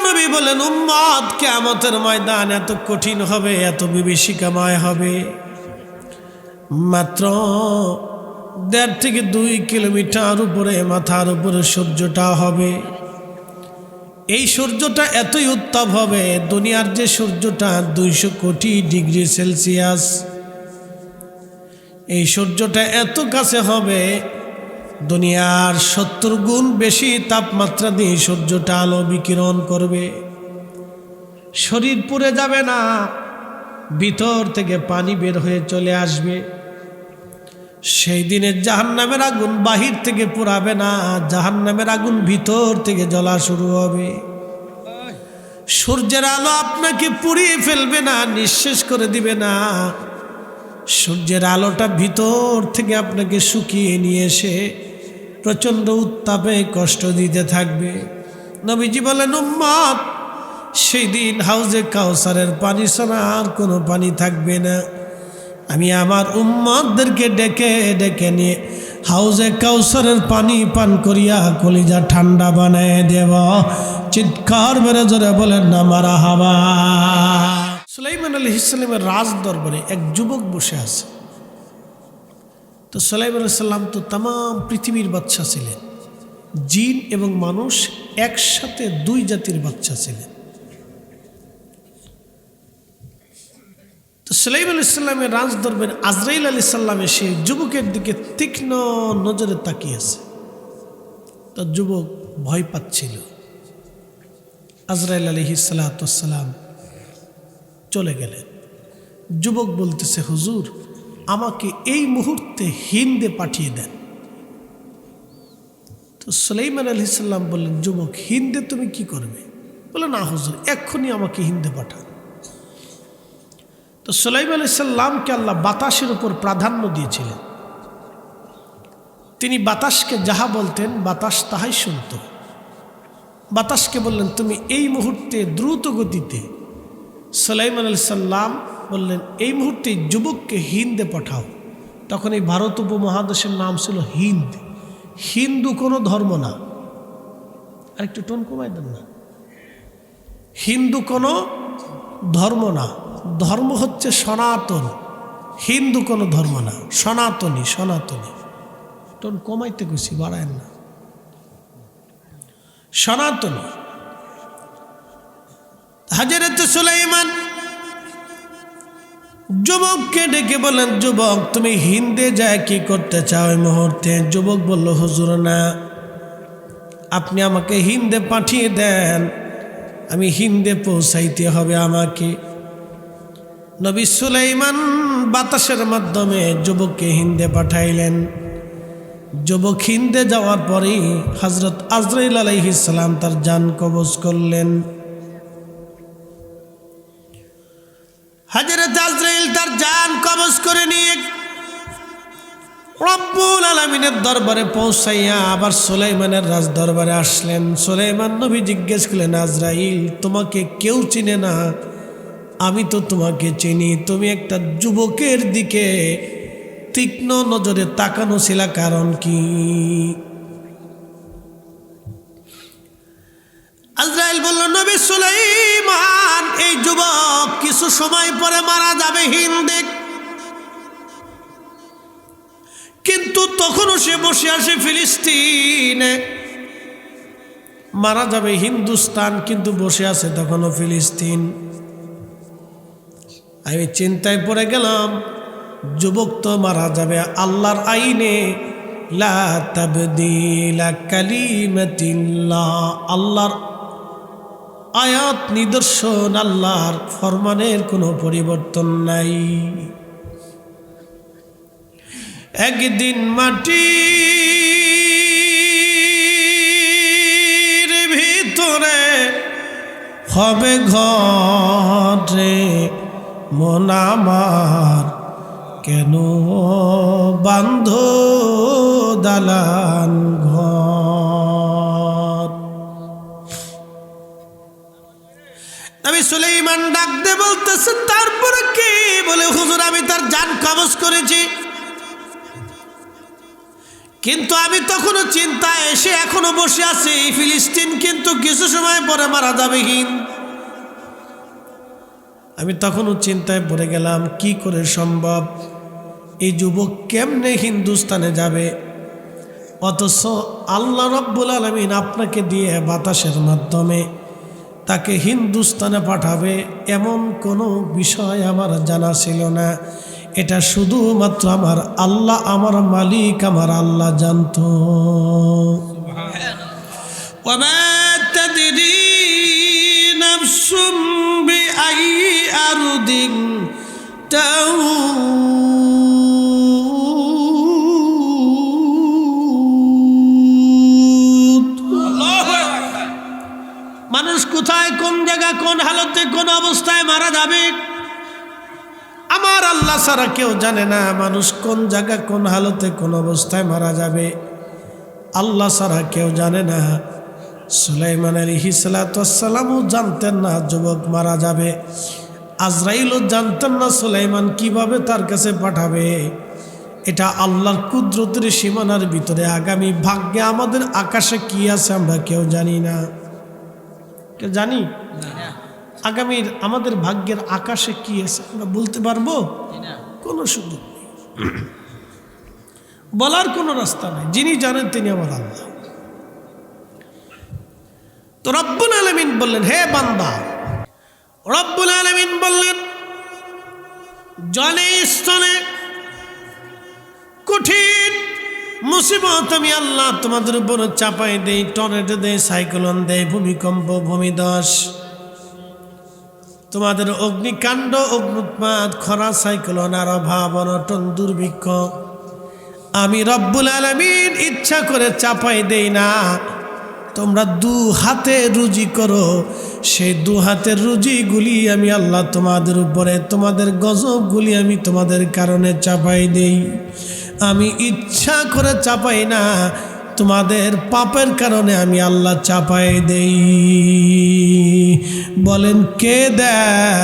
নবী বলেন, উম্মত কিয়ামতের ময়দান এত কঠিন হবে, এত বিভীষিকাময় হবে, মাত্র 1.5 থেকে 2 কিলোমিটার উপরে মাথার উপরে সূর্যটা হবে। এই সূর্যটা এতই উত্তাপ হবে, দুনিয়ার যে সূর্যটা 200 কোটি ডিগ্রি সেলসিয়াস, এই সূর্যটা এত কাছে হবে, দুনিয়ার 70 গুণ বেশি তাপমাত্রা দিয়ে সূর্যটা আলো বিকিরণ করবে। শরীর পুড়ে যাবে না, ভিতর থেকে পানি বের হয়ে চলে আসবে। সেই দিনে জাহান্নামের আগুন বাহির থেকে পোড়াবে না, জাহান্নামের আগুন ভিতর থেকে জ্বলা শুরু হবে। সূর্যের আলো আপনাকে পুড়িয়ে ফেলবে না, নিঃশেষ করে দিবে না। সূর্যের আলোটা ভিতর থেকে আপনাকে শুকিয়ে নিয়ে এসে প্রচণ্ড উত্তাপে কষ্ট দিতে থাকবে। নবীজি বলেন, উম্মত সেই দিন হাউজে কাউসারের পানি ছাড়া আর কোনো পানি থাকবে না। আমি আমার উম্মতদেরকে ডেকে ডেকে নিয়ে হাউজে কাউসারের পানি পান করিয়া কলিজা ঠান্ডা বানায় দেব। চিৎকার মেরে জোরে বলেন না মারহাবা। সুলাইমান আলাইহিস সালামের রাজ দরবারে এক যুবক বসে আছে। তো সুলাইমান আলাইহিস সালাম তো তাম পৃথিবীর বাদশা ছিলেন, জিন এবং মানুষ একসাথে 2 জাতির বাদশা ছিলেন। তো সুলাইমান আলাইহিস সালামের রাজ দরবারে আজরাইল আলাইহিস সালাম এসে যুবকের দিকে তীক্ষ্ণ নজরে তাকিয়েছে। তো যুবক ভয় পাচ্ছিল। আজরাইল আলাইহিস সালাম চলে গেলেন। যুবক বলতেছে, হুজুর আমাকে এই মুহূর্তে হিন্দে পাঠিয়ে দেন। তো সুলাইমান আলাইহিস সালাম বললেন, যুবক হিন্দে তুমি কি করবে? বলে, না হুজুর এক্ষুনি আমাকে হিন্দে পাঠান। তো সুলাইমান আলাইহিস সালামকে আল্লাহ বাতাসের উপর প্রাধান্য দিয়েছিলেন। তিনি বাতাসকে যাহা বলতেন বাতাস তাহাই শুনত। বাতাসকে বললেন, তুমি এই মুহূর্তে দ্রুত গতিতে, সুলাইমান আলাইহিস সালাম বললেন এই মুহূর্তে যুবককে হিন্দে পাঠাও। তখন এই ভারত উপমহাদেশের নাম ছিল হিন্দ। হিন্দু কোনো ধর্ম না, আর একটু টোন কমাই দেন না। হিন্দু কোনো ধর্ম না, ধর্ম হচ্ছে সনাতন। হিন্দু কোনো ধর্ম না, সনাতনী। সনাতনী টোন কমাইতে গেছি, বাড়ায় না। সনাতনী। হযরত সুলাইমান যুবককে ডেকে বলেন, যুবক তুমি হিন্দে যায় কি করতে চাও এই মুহূর্তে? যুবক বলল, হুজুর না, আপনি আমাকে হিন্দে পাঠিয়ে দেন, আমি হিন্দে পৌঁছাইতে হবে আমাকে। নবী সুলাইমান বাতাসের মাধ্যমে যুবককে হিন্দে পাঠাইলেন। যুবক হিন্দে যাওয়ার পরেই হযরত আজরাইল আলাইহিস সালাম তার জান কবজ করলেন। হযরত আজরাইল তার জান কবজ করে নিয়ে রব্বুল আলামিনের দরবারে পৌঁছাইয়া আবার সুলাইমানের রাজ দরবারে আসলেন। সুলাইমান নবী জিজ্ঞেস করলেন, আজরাইল তোমাকে কেউ চিনে না, আমি তো তোমাকে চিনি। তুমি একটা যুবকের দিকে তীক্ষ্ণ নজরে তাকানো ছিল, কারণ কি? আজরাইল বলল, নবী সুলাইমান এই যুবক কিছু সময় পরে মারা যাবে হিন্দে, কিন্তু তখনও সে বসে আছে ফিলিস্তিনে। মারা যাবে হিন্দুস্তান, কিন্তু বসে আছে তখনও ফিলিস্তিন। আমি চিন্তায় পড়ে গেলাম, যুবক তো মারা যাবে আল্লাহর আইনে, লা তাবদীলা কালিমাতিল্লাহ, আল্লাহর আয়াত নিদর্শন, আল্লাহর ফরমানের কোনো পরিবর্তন নাই। একদিন মাটির ভিতরে হবে ঘরে মন আমার, কেন বান্ধ দালান ঘর। নবী সুলাইমান ডাক দে বলতেছে, তারপরে কি? বলে, হুজুর আমি তার জান কবজ করেছি, কিন্তু আমি তখনও চিন্তায় এসে এখনো বসে আছি, ফিলিস্তিন কিন্তু কিছু সময় পরে মারা যাবে হিন্দ। আমি তখনও চিন্তায় পড়ে গেলাম, কি করে সম্ভব, এই যুবক কেমনে হিন্দুস্তানে যাবে? অথচ আল্লাহ রাব্বুল আলামিন আপনাকে দিয়ে বাতাসের মাধ্যমে তাকে হিন্দুস্তানে পাঠাবে এমন কোনো বিষয় আমার জানা ছিল না। এটা শুধুমাত্র আমার আল্লাহ, আমার মালিক, আমার আল্লাহ জানতো। ওয়ামা তাদরি নাফসুম বিআই আরদিন তামুত। মানুষ কোথায়, কোন জায়গা, কোন হালতে, কোন অবস্থায় মারা যাবে আমার আল্লাহ ছাড়া কেউ জানে না। মানুষ কোন জায়গা, কোন হালতে, কোন অবস্থায় মারা যাবে আল্লাহ ছাড়া কেউ জানে না। সুলাইমান আলাইহিস সালামও জানতেন না যুবক মারা যাবে। আজরাইলও জানতেন না সুলাইমান কিভাবে তার কাছে পাঠাবে। এটা আল্লাহর কুদরতের সীমানার ভিতরে। আগামী ভাগ্যে আমাদের আকাশে কি আছে আমরা কেউ জানি না। কেউ জানি আগামীর আমাদের ভাগ্যের আকাশে কি আছে আমরা বলতে পারবো? কোনো সুযোগ নেই, বলার কোনো রাস্তা নেই। যিনি জানেন তিনি আমার আল্লাহ। তো রব্বুল আলামিন বললেন, হে বান্দা, রব্বুল আলামিন বললেন, জলে স্থলে কঠিন মুসিবত আমি আল্লাহ তোমাদের উপর চাপাই দেই, টর্নেডো দেই, সাইক্লোন দেই, ভূমিকম্প, ভূমিধস, তোমাদের অগ্নিকাণ্ড, অগ্নুৎপাত, খরা, সাইক্লোন, আর অভাব, অনটন, দুর্ভিক্ষ আমি রব্বুল আলামিন ইচ্ছা করে চাপাই দেই না। তোমরা দু হাতে রুজি করো, সেই দু হাতের রুজিগুলি আমি আল্লাহ তোমাদের উপরে, তোমাদের গজবগুলি আমি তোমাদের কারণে চাপাই দেই। আমি ইচ্ছা করে চাপাই না, তোমাদের পাপের কারণে আমি আল্লাহ চাপাই দেই। বলেন কে দেয়?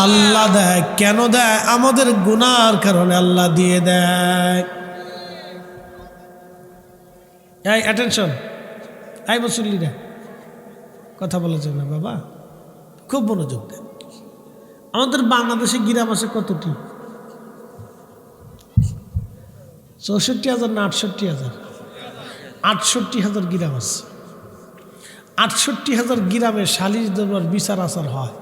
আল্লাহ দেয়। কেন দেয়? আমাদের গুনার কারণে আল্লাহ দিয়ে দেয়। এই অ্যাটেনশন, এই মুসল্লিরা কথা বলা যাবে না বাবা, খুব মনোযোগ দেন। আমাদের বাংলাদেশে গ্রাম আছে কতটি? 64,000 না 68,000? 68,000 গ্রাম আছে। 68,000 গ্রামে সালিশ দরবার বিচার আচার হয়।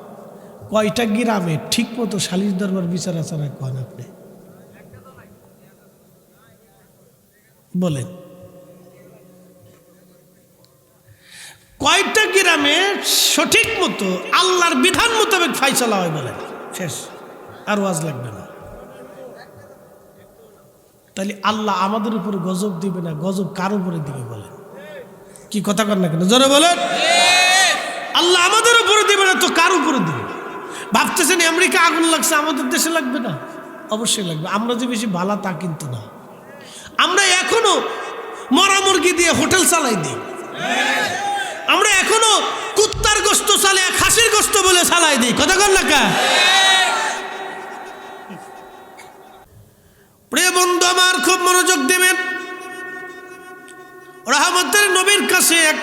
কয়টা গ্রামে ঠিক মতো সালিশ দরবার বিচার আচার কন আপনি বলেন? কয়টা গ্রামে সঠিক মতো আল্লাহর বিধান মোতাবেক ফাইসালা হয় বলেন? শেষ, আর ওয়াজ লাগবে না। তাহলে আল্লাহ আমাদের উপরে গজব দিবে না, গজব কার উপরে দিবে বলেন? কি কথা কর না কেন, জোরে বলেন। আল্লাহ আমাদের উপরে দিবে না তো কার উপরে দিবে? ভাবতেছেন আমেরিকা আগুন লাগছে, আমাদের দেশে লাগবে না? অবশ্যই লাগবে। আমরা যে বেশি ভালা তা কিন্তু না। আমরা এখনো মরা মুরগি দিয়ে হোটেল চালাই দিই। আমরা এখনো কুত্তার গোস্ত চালিয়ে খাসির গোস্ত বলে চালাই দিই। কথা কর না কা? প্রিয় বন্ধু আমার, খুব মনোযোগ দেবেন। রহমতের নবীর কাছে এক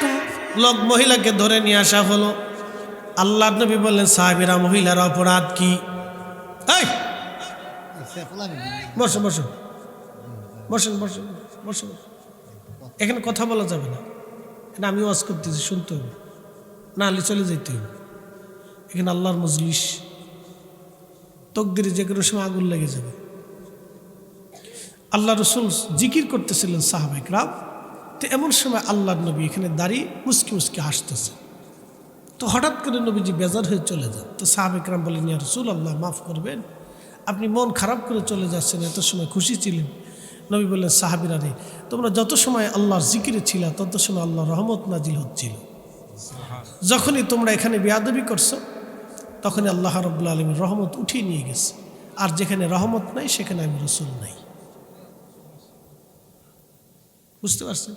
লোক মহিলাকে ধরে নিয়ে আসা হলো। আল্লাহ নবী বললেন, সাহাবীরা, মহিলার অপরাধ কি? এই বসো বসো, বসেন বসেন বসেন। এখানে কথা বলা যাবে না, এখানে আমি ওয়াজ করতেছি, শুনতে হবে, না হলে চলে যেতে হবে। এখানে আল্লাহর মজলিস, তকদিরে যে কোনো সময় আগুন লেগে যাবে। আল্লাহ রসুল জিকির করতেছিলেন সাহাবায়ে কেরাম। তো এমন সময় আল্লাহর নবী এখানে দাঁড়িয়ে মুসকি মুসকি হাসতেছে। তো হঠাৎ করে নবীজি বেজার হয়ে চলে যান। তো সাহাবায়ে কেরাম বলেন, ইয়া রাসূলুল্লাহ, মাফ করবেন, আপনি মন খারাপ করে চলে যাচ্ছেন, এত সময় খুশি ছিলেন। নবী বললেন, সাহাবীরা রে, তোমরা যত সময় আল্লাহর জিকিরে ছিল তত সময় আল্লাহর রহমত নাজিল হচ্ছিল। যখনই তোমরা এখানে বেয়াদবি করছো তখনই আল্লাহ রাব্বুল আলামিন রহমত উঠিয়ে নিয়ে গেছে। আর যেখানে রহমত নাই সেখানে আমি রাসূল নাই। বুঝতে পারছেন?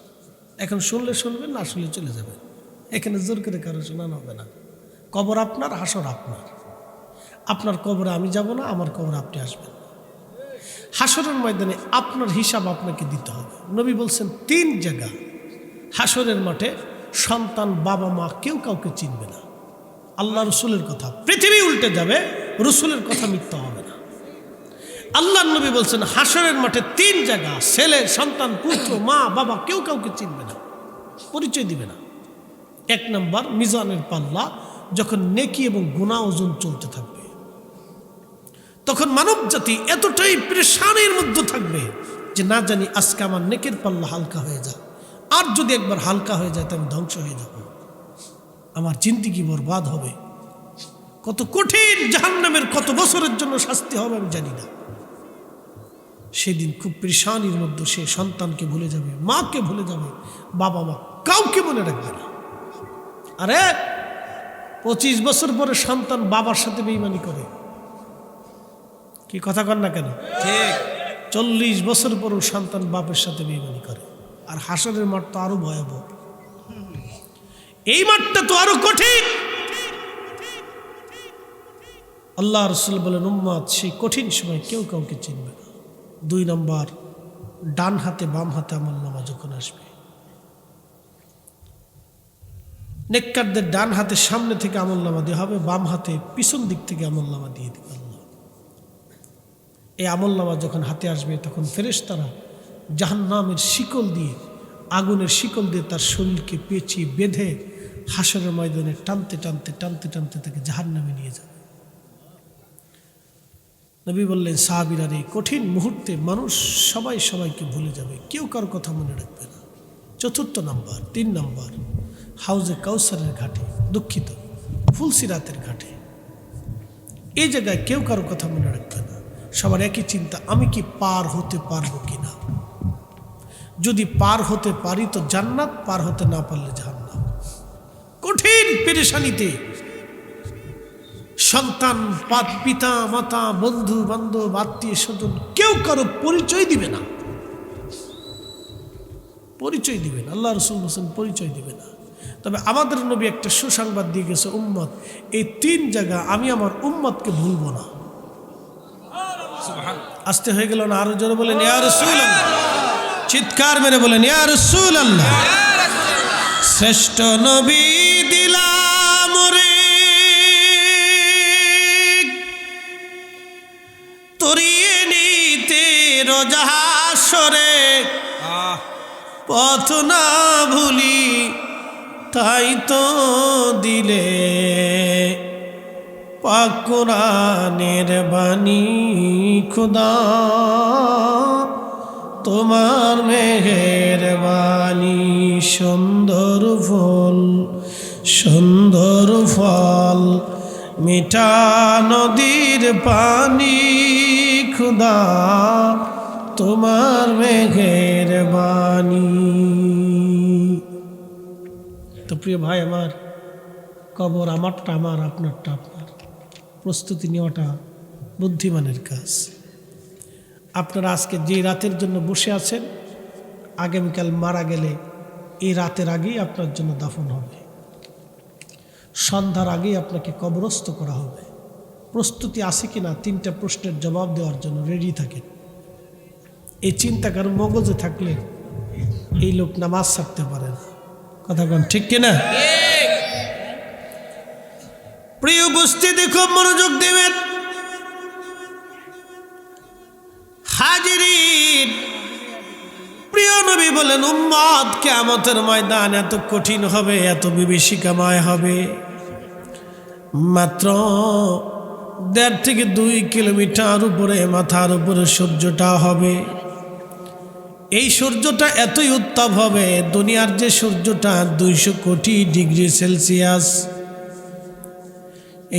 এখন শুনলে শুনবেন, না শুনলে চলে যাবেন। এখানে জোর করে কারো শোনানো হবে না। কবর আপনার, হাসর আপনার। আপনার কবরে আমি যাব না, আমার কবরে আপনি আসবেন। হাসরের ময়দানে আপনার হিসাব আপনাকে দিতে হবে। নবী বলছেন 3 জায়গা হাসরের মাঠে সন্তান বাবা মা কেউ কাউকে চিনবে না। আল্লাহ রসুলের কথা, পৃথিবী উল্টে যাবে, রসুলের কথা মিথ্যা হবে না। আল্লাহ নবী বলছেন হাসরের মাঠে 3 জায়গা, ছেলে সন্তান পুত্র মা বাবা কেউ কাউকে চিনবে না, পরিচয় দিবে না। 1 নম্বর মিজানের পাল্লা যখন নেকি এবং গুনাহ ওজন চলতে থাকবে, তখন মানব জাতি এতটাই পেরেশানির মধ্যে থাকবে যে না জানি আজকে আমার নেকের পাল্লা হালকা হয়ে যায়, আর যদি একবার হালকা হয়ে যায় তো আমি ধ্বংস হয়ে যাব, আমার জিন্দেগি বরবাদ হবে। কত কঠিন জাহান্নামের কত বছরের জন্য শাস্তি হবে আমি জানি না। সেদিন খুব পেরেশানির মধ্যে সে সন্তানকে ভুলে যাবে, মাকে ভুলে যাবে, বাবা মা কাউকে মনে রাখবে না। আরে 25 বছর পরে সন্তান বাবার সাথে বেঈমানি করে, কি কথা কন না কেন? ঠিক। 40 বছর পরেও সন্তান বাপের সাথে বেঈমানি করে। আর হাসরের মাঠ তো আরো ভয়াবহ, এই মাঠটা তো আরো কঠিন। আল্লাহ রাসূল বলেন উম্মত সেই কঠিন সময় কেউ কাউকে চিনবে না। 2 নম্বর ডান হাতে বাম হাতে আমলনামা যখন আসবে, নেককারদের ডান হাতে সামনে থেকে আমলনামা দেওয়া হবে, বাম হাতে পিছন দিক থেকে আমলনামা দিয়ে দিবে আল্লাহ। এই আমলনামা যখন হাতে আসবে তখন ফেরেশতারা জাহান্নামের শিকল দিয়ে, আগুনের শিকল দিয়ে তার শরীরকে পেঁচিয়ে বেঁধে হাসরের ময়দানে টানতে টানতে টানতে টানতে তাকে জাহান্নামে নিয়ে যাবে। নবী বললেন সাহাবীরা এই কঠিন মুহূর্তে মানুষ সবাই সবাইকে ভুলে যাবে, কেউ কারো কথা মনে রাখবে না। 4 নম্বর 3 নম্বর হাউজে কাউসারের ঘাটে, দুঃখিত ফুলসিরাতের ঘাটে, এই জায়গায় কেউ কারো কথা মনে রাখবে না। সবার একই চিন্তা, আমি কি পার হতে পারবো কিনা। যদি পার হতে পারি তো জান্নাত, পার হতে না পারলে জাহান্নাম। কঠিন পেরেশানিতে সন্তান পিতা মাতা বন্ধু বান্ধব আত্মীয় স্বজন কেউ কারো পরিচয় দিবে না, পরিচয় দিবে না। আল্লাহ রাসূল বলেন পরিচয় দিবে না। তবে আমাদের নবী একটা সুসংবাদ দিয়ে গেছে, উম্মত এই 3 জায়গা আমি আমার উম্মতকে ভুলবো না। আস্তে হয়ে গেল না? আরো জোরে বলেন ইয়া রাসূলুল্লাহ, চিৎকার মেরে বলেন ইয়া রাসূলুল্লাহ। শ্রেষ্ঠ নবী দিলাম রে তরিয়ে নিতে রোজা হাসরে, পথ না ভুলি তাই তো দিলে পাক কোরআনের বাণী খোদা, তোমার মেহেরবানি। সুন্দর ফুল সুন্দর ফল মিঠা নদীর পানি খোদা, তোমার মেহেরবানি। তো প্রিয় ভাই আমার, কবর আমারটা আমার, আপনারটা আপনার। প্রস্তুতি নেওয়াটা বুদ্ধিমানের কাজ। আপনারা আজকে যে রাতের জন্য বসে আছেন, আগামীকাল মারা গেলে এই রাতের আগেই আপনার জন্য দাফন হবে, সন্ধ্যার আগেই আপনাকে কবরস্থ করা হবে। প্রস্তুতি আছে কিনা 3টা প্রশ্নের জবাব দেওয়ার জন্য রেডি থাকেন। এই চিন্তা কারণ মগজে থাকলে এই লোক নামাজ ছাড়তে পারে না, কথা বলেন ঠিক কিনা? প্রিয় উপস্থিতি খুব মনোযোগ দেবেন। হাজিরিন, প্রিয় নবী বলেন উম্মত কিয়ামতের ময়দান এত কঠিন হবে, এত বিভীষিকাময় হবে, মাত্র 1.5 থেকে 2 কিলোমিটার উপরে মাথার উপরে সূর্যটা হবে। এই সূর্যটা এতই উত্তাপ হবে, দুনিয়ার যে সূর্যটা 200 কোটি ডিগ্রি সেলসিয়াস,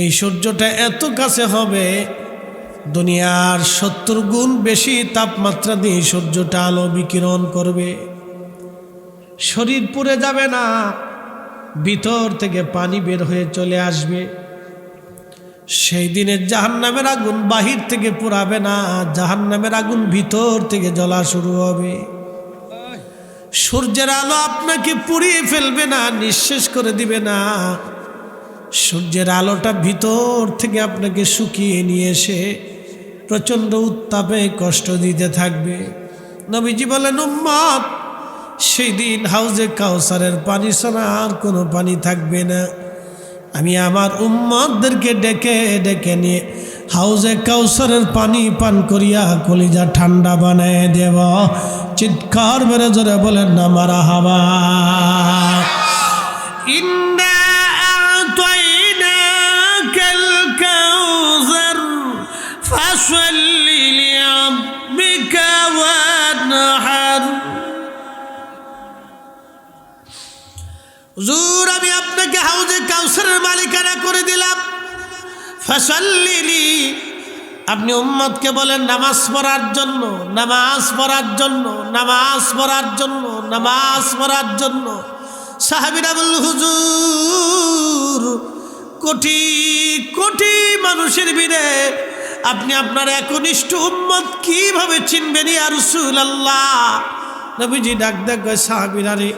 এই সূর্যটা এত কাছে হবে, দুনিয়ার 70 গুণ বেশি তাপমাত্রা দিয়ে সূর্যটা আলো বিকিরণ করবে। শরীর পুড়ে যাবে না, ভিতর থেকে পানি বের হয়ে চলে আসবে। সেই দিনে জাহান্নামের আগুন বাহির থেকে পোড়াবে না, জাহান্নামের আগুন ভিতর থেকে জ্বলা শুরু হবে। সূর্যের আলো আপনাকে পুড়িয়ে ফেলবে না, নিঃশেষ করে দিবে না। সূর্যের আলোটা ভিতর থেকে আপনাকে শুকিয়ে নিয়ে এসে প্রচণ্ড উত্তাপে কষ্ট দিতে থাকবে। নবীজি বলেন, উম্মত, সেই দিন হাউজে কাউসারের পানি ছাড়া আর কোনো পানি থাকবে না। আমি আমার উম্মতদেরকে ডেকে ডেকে নিয়ে হাউজে কাউসারের পানি পান করিয়া কলিজা ঠান্ডা বানায় দেব। চিৎকার মেরে জোরে বলেন না মারহাবা। ইন্না আ'তাইনাকাল কাউসার ফাসল্লি লিরাব্বিকা ওয়ানহার। হুজুর, আমি আপনাকে হাউজে কাউসারের মালিকানা করে দিলাম। ফাসাল্লিলি, আপনি উম্মতকে বলেন নামাজ পড়ার জন্য, নামাজ পড়ার জন্য, নামাজ পড়ার জন্য, নামাজ পড়ার জন্য। সাহাবীরা বলল, হুজুর, কোটি কোটি মানুষের ভিড়ে আপনি আপনার একনিষ্ঠ উম্মত কিভাবে চিনবেন ইয়া রাসূলুল্লাহ? নবীজি ডাক ডাক কয়, সাহাবীরা রে,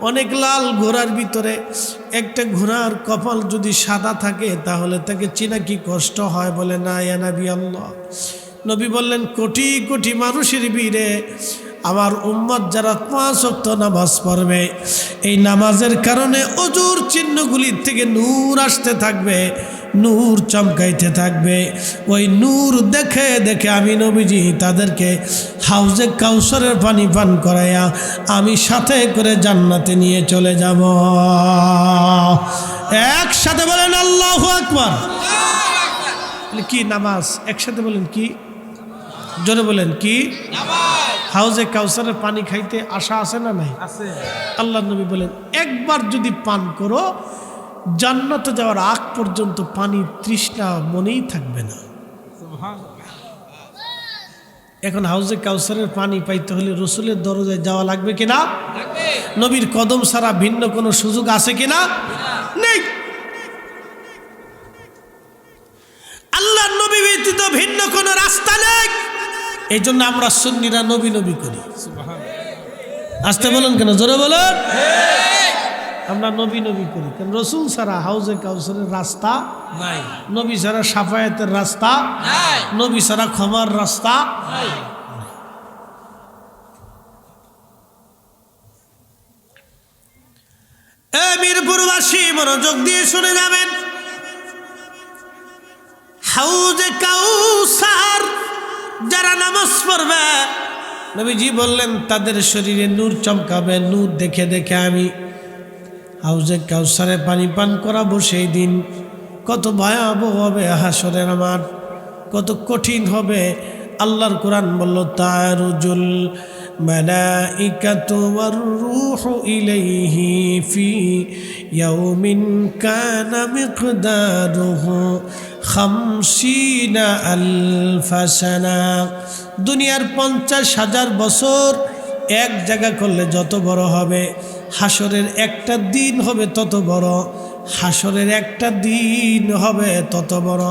অনেক লাল ঘোড়ার ভিতরে একটা ঘোড়ার কপাল যদি সাদা থাকে তাহলে তাকে চেনা কি কষ্ট হয়? বলে না ইয়া নবী আল্লাহ। নবী বললেন, কোটি কোটি মানুষের ভিড়ে আমার উম্মত যারা 5 ওয়াক্ত নামাজ পড়বে, এই নামাজের কারণে অজুর চিহ্নগুলির থেকে নূর আসতে থাকবে, নূর চমকাইতে থাকবে। ওই নূর দেখে দেখে আমি নবীজি তাদেরকে হাউজে কাউসারের পানি পান করাইয়া আমি সাথে করে জান্নাতে নিয়ে চলে যাব। একসাথে বলেন আল্লাহু আকবার। কি নামাজ? একসাথে বলেন কি? জোরে বলেন কি? হাউজে কাউসারের পানি খাইতে আশা আছে না নাই? আছে। আল্লাহ নবী বলেন, একবার যদি পান করো জান্নাতে যাওয়ার আগ পর্যন্ত পানি তৃষ্ণা মনেই থাকবে না। এখন হাউজে কাউসারের পানি পাইতে হলে রসুলের দরজায় যাওয়া লাগবে কিনা? নবীর কদম ছাড়া ভিন্ন কোনো সুযোগ আছে কিনা? নেই। আল্লাহর নবী ব্যতীত ভিন্ন কোনো রাস্তা নেই। এই জন্য আমরা সুন্নিরা নবী নবী করি। আসতে বলেন কেন? জোরে বলেন। আমরা নবী নবী করি কারণ রসুল ছাড়া হাউজে কাউসারের রাস্তা নাই, নবী ছাড়া সাফায়াতের রাস্তা নাই, নবী ছাড়া ক্ষমার রাস্তা নাই। মিরপুরবাসী মনোযোগ দিয়ে শুনে যাবেন, হাউজে কাউসার যারা নামাজ পড়বে, নবীজি বললেন তাদের শরীরে নূর চমকাবে। নূর দেখে দেখে আমি হাউজে কাউসারে পানি পান করাবো। সেই দিন কত ভয়াবহ হবে হাসরের মাঠ, কত কঠিন হবে। আল্লাহর কোরআন বলল, তারুজুল মালাইকাতু ওয়ার রূহু ইলাইহি ফি ইয়াউমিন কানা মিকদারুহু 50 আলফা সানা। দুনিয়ার 50,000 বছর এক জায়গা করলে যত বড় হবে, হাসরের একটা দিন হবে তত বড়। হাসরের একটা দিন হবে তত বড়।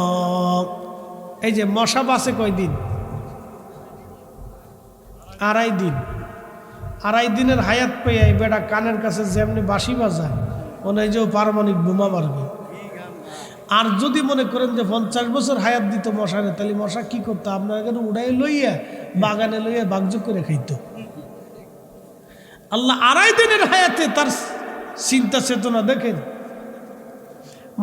এই যে মশা বাসে কয়দিন? 2.5 দিন। 2.5 দিনের হায়াত পেয়ে এই বেটা কানের কাছে যেমনি বাঁশি বাজায় মনে হয় যে ও পারমাণবিক বোমা মারবে। আর যদি মনে করেন যে 50 বছর হায়াত দিত মশারে, তাহলে মশা কি করতো? আপনার এখানে উড়াই লইয়া বাগানে লইয়া বাগযোগ করে খাইত। আল্লাহ 2.5 দিনের হায়াতে তার চিন্তা চেতনা দেখেন।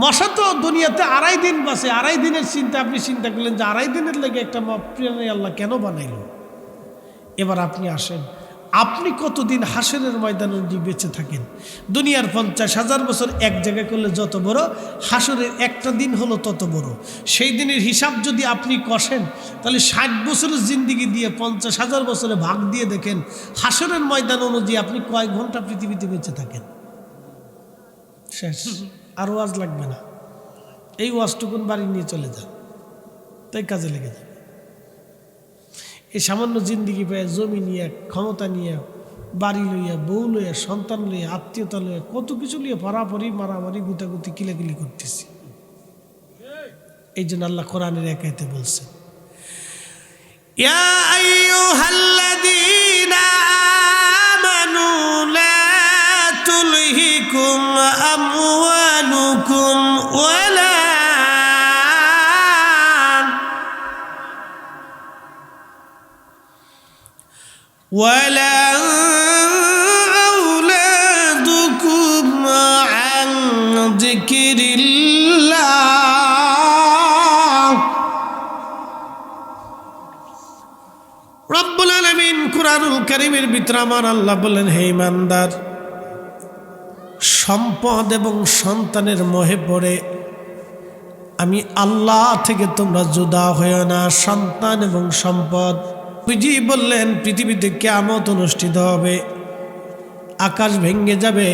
মশা তো দুনিয়াতে 2.5 দিন বাসে, 2.5 দিনের চিন্তা। আপনি চিন্তা করলেন যে 2.5 দিনের লেগে একটা প্রাণী আল্লাহ কেন বানাইল? এবার আপনি আসেন, আপনি কতদিন হাসরের ময়দানে বেঁচে থাকেন? দুনিয়ার 50,000 বছর এক জায়গায় করলে যত বড়, হাসরের একটা দিন হলো তত বড়। সেই দিনের হিসাব যদি আপনি কষেন, তাহলে 60 বছরের জিন্দিগি দিয়ে 50,000 বছরে ভাগ দিয়ে দেখেন হাসরের ময়দান অনুযায়ী আপনি কয় ঘন্টা পৃথিবীতে বেঁচে থাকেন। শেষ, আর ওয়াজ লাগবে না। এই ওয়াজটুকুন বাড়ি নিয়ে চলে যান, তাই কাজে লেগে যান। এই সামান্য জিন্দিগি পেয়ে জমি নিয়ে, ক্ষমতা নিয়ে, বাড়ি লইয়া, বউ লইয়া, সন্তান লইয়া, আত্মীয়তা লইয়া, কত কিছু লিয়ে পারাপারি, মারামারি, গুতাগুতি, কিলাকিলি করতেছি। এই জন্য আল্লাহ কোরআনের একাইতে বলছেন, ইয়া আইয়ুহাল্লাযীনা আমানু লা তুলহিকুম আমওয়ালুকুম ওয়ালা ওয়ালা আউলাদুকুম আন যিকরিল্লাহ। রব্বুল আলামিন কুরআনুল কারীমের ভিতরে আমার আল্লাহ বলেন, হে ইমানদার, সম্পদ এবং সন্তানের মোহে পড়ে আমি আল্লাহ থেকে তোমরা জুদা হয়েও না। সন্তান এবং সম্পদ, বুঝি বললেন পৃথিবীতে কিয়ামত অনুষ্ঠিত হবে, আকাশ ভেঙে যাবে,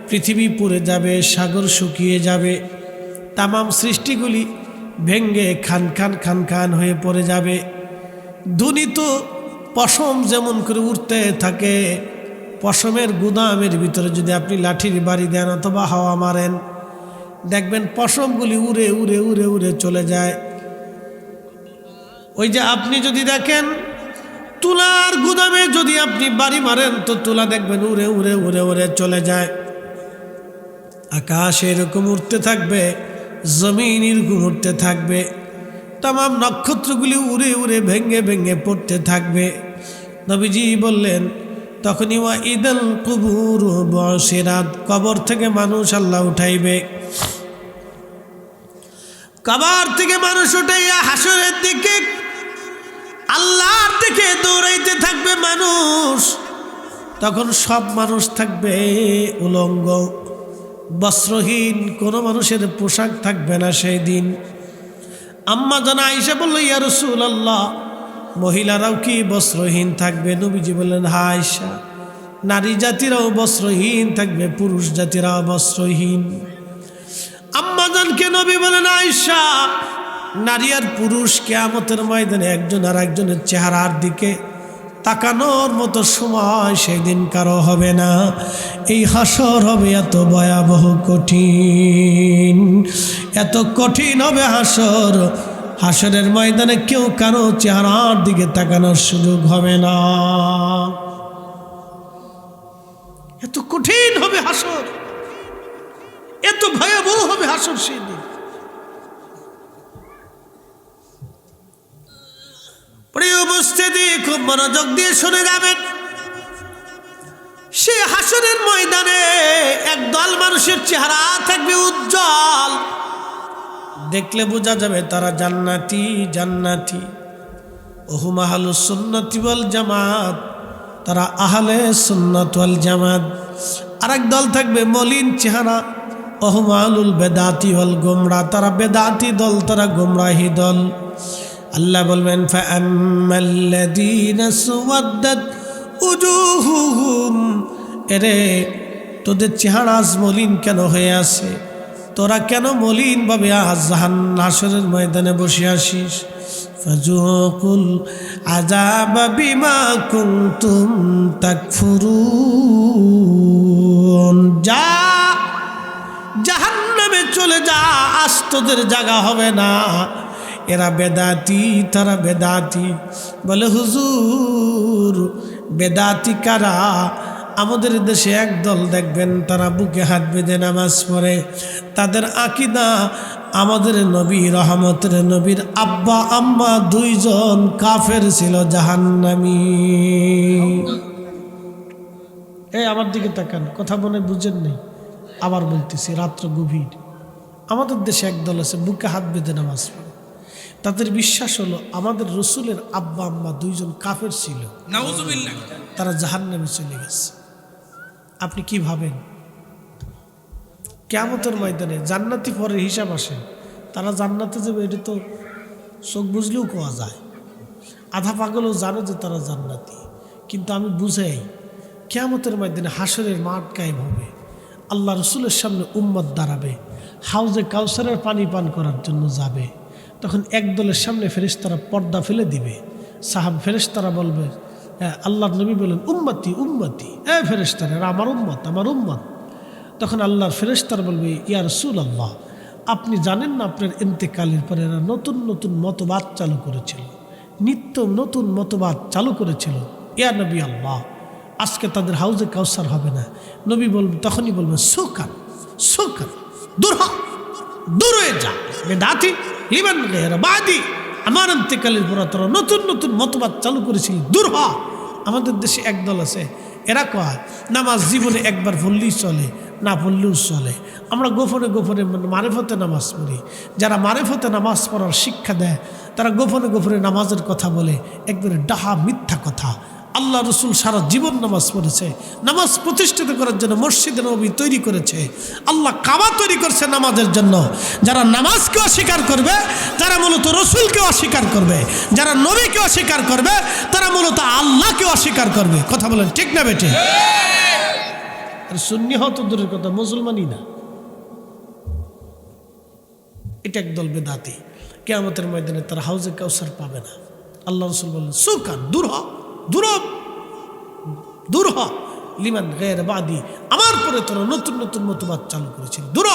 পৃথিবী পুড়ে যাবে, সাগর শুকিয়ে যাবে, তামাম সৃষ্টিগুলি ভেঙে খান খান খান খান হয়ে পড়ে যাবে। দুনিত পশম যেমন করে উঠতে থাকে, পশমের গুদামের ভিতরে যদি আপনি লাঠির বাড়ি দেন অথবা হাওয়া মারেন, দেখবেন পশমগুলি উড়ে উড়ে উড়ে উড়ে চলে যায়। ওই যে আপনি যদি দেখেন তুলার গুদামে যদি আপনি বাড়ি মারেন তো তুলা দেখবেন উড়ে উড়ে উড়ে উড়ে চলে যায়। আকাশ এরকম উঠতে থাকবে, জমিন এরকম উঠতে থাকবে, তামাম নক্ষত্রগুলি উড়ে উড়ে ভেঙে ভেঙে পড়তে থাকবে। নবীজি বললেন তখনই ওয়া ইদাল কুবুর বুসিরাত, কবর থেকে মানুষ আল্লাহ উঠাইবে। কবর থেকে মানুষ উঠাইয়া হাসরের দিকে আল্লাহর দিকে দৌড়াইতে থাকবে মানুষ। তখন সব মানুষ থাকবে উলঙ্গ, বস্ত্রহীন, কোনো মানুষের পোশাক থাকবে না সেই দিন। আম্মা জানা আয়েশা বলল, ইয়া রাসূলুল্লাহ, মহিলারাও কি বস্ত্রহীন থাকবে? নবীজি বললেন, হ্যাঁ আয়েশা, নারী জাতিরাও বস্ত্রহীন থাকবে, পুরুষ জাতিরাও বস্ত্রহীন। আম্মা জানকে নবী বলেন, আয়েশা, নারী আর পুরুষ কিয়ামতের ময়দানে একজন আর একজনের চেহারার দিকে তাকানোর মতো সময় সেই দিন কারো হবে না। এই হাসর হবে এত ভয়াবহ কঠিন, এত কঠিন হবে হাসর। হাসরের ময়দানে কেউ কারো চেহারার দিকে তাকানোর সুযোগ হবে না। এত কঠিন হবে হাসর, এত ভয়াবহ হবে হাসর সেই দিন। প্রিয় উপস্থিতি, খুব মনোযোগ দিয়ে শুনে যাবেন। সে হাসরের ময়দানে একদল মানুষের চেহারা থাকবে উজ্জ্বল, দেখলে বোঝা যাবে তারা জান্নাতি জান্নাতি। ওহুম আহলুস সুন্নাতি ওয়াল জামাত, তারা আহলে সুন্নাত ওয়াল জামাত। আরেক দল থাকবে মলিন চেহারা, ওহুম আহলুল বেদাতি ওয়াল গুমরা, তারা বেদাতি দল, তারা গুমরাহি দল। আল্লাহ বলবেন, ফাআম্মাল্লাযীনা সুওয়াদ্দাত উজুহুহুম, এরে তোদের চেহারা আজ মলিন কেন হয়ে আছে? তোরা কেন মলিন ভাবে আজ হাসরের ময়দানে বসে আসিস? ফাযুকুল আযাবা বিমা কুনতুম তাকফুরুন, যা জাহান্নামে চলে যা, আজ তোদের জায়গা হবে না। এরা বেদাতি, তারা বেদাতি। বলে, হুজুর বেদাতি কারা? আমাদের দেশে একদল দেখবেন তারা বুকে হাত বেঁধে নামাজ পড়ে, তাদের আকীদা আমাদের নবী রহমতের নবীর আব্বা আম্মা দুইজন কাফের ছিল, জাহান্নামী। এই আমার দিকে তাকান, কথা মনে বুঝেন নেই, আবার বলতেছি, রাত্র গভীর। আমাদের দেশে একদল আছে বুকে হাত বেঁধে নামাজ পড়ে, তাদের বিশ্বাস হলো আমাদের রসুলের আব্বা আম্মা দুইজন কাফের ছিল, নাউজুবিল্লাহ, তারা জাহান্নামে চলে গেছে। আপনি কি ভাবেন কিয়ামতের ময়দানে জান্নাতি পরের হিসাব আসে, তারা জান্নাতে যাবে? এটা তো চোখ বুঝলেও কোয়া যায়, আধা পাগলও জানে যে তারা জান্নাতি। কিন্তু আমি বুঝাই, কিয়ামতের ময়দানে হাসরের মাঠ কায়েম হবে, আল্লাহ রসুলের সামনে উম্মত দাঁড়াবে, হাউজে কাউসারের পানি পান করার জন্য যাবে। তখন একদলের সামনে ফেরেশতারা পর্দা ফেলে দিবে, ফেরেশতারা বলবে, আল্লাহর নবী বলেন, উম্মতি উম্মতি, ফেরেশতারা আমার উম্মত আমার উম্মত। তখন আল্লাহর ফেরেশতারা বলবে, ইয়া রাসূলুল্লাহ, আপনি জানেন না আপনার ইন্তেকালের পরে এরা নতুন নতুন মতবাদ চালু করেছিল, নিত্য নতুন মতবাদ চালু করেছিল, ইয়া নবী আল্লাহ, আজকে তাদের হাউজে কাউসার হবে না। নবী বলবে, তখনই বলবে, সুকান সুকান, দূর হ, দূর হয়ে যা, বেদাতি লিমান গায়রা বাদি, আমার ইন্তেকালের পর তোরা নতুন নতুন মতবাদ চালু করেছিল, দূর হ, আমাদের দেশে একদল আছে, এরা কয় নামাজ জীবনে একবার পড়লেই চলে, না পড়লেও চলে। আমরা গোপনে গোপনে মারেফতে নামাজ পড়ি। যারা মারেফতে নামাজ পড়ার শিক্ষা দেয় তারা গোপনে গোপনে নামাজের কথা বলে, একবারে ডাহা মিথ্যা কথা। আল্লাহ রসুল সারা জীবন নামাজ পড়েছে, নামাজ প্রতিষ্ঠিত করার জন্য মসজিদে নবী তৈরি করেছে, আল্লাহ কাবা তৈরি করছে নামাজের জন্য। যারা নামাজকে অস্বীকার করবে তারা মূলত রসুলকে অস্বীকার করবে, যারা নবীকে অস্বীকার করবে তারা মূলত আল্লাহকে অস্বীকার করবে। কথা বলেন ঠিক না বেটে? আর সুন্নি হওয়া তো দূরের কথা, মুসলমানই না। এটা একদল বেদাতি, কিয়ামতের ময়দানে তারা হাউজে কাউসার পাবে না। আল্লাহ রসুল বললেন সুকান দূর হ, দূর দূর হ লিমান গায়র বাদি, আমার পরে তোরা নতুন নতুন মতবাদ চালু করেছিল, দূর।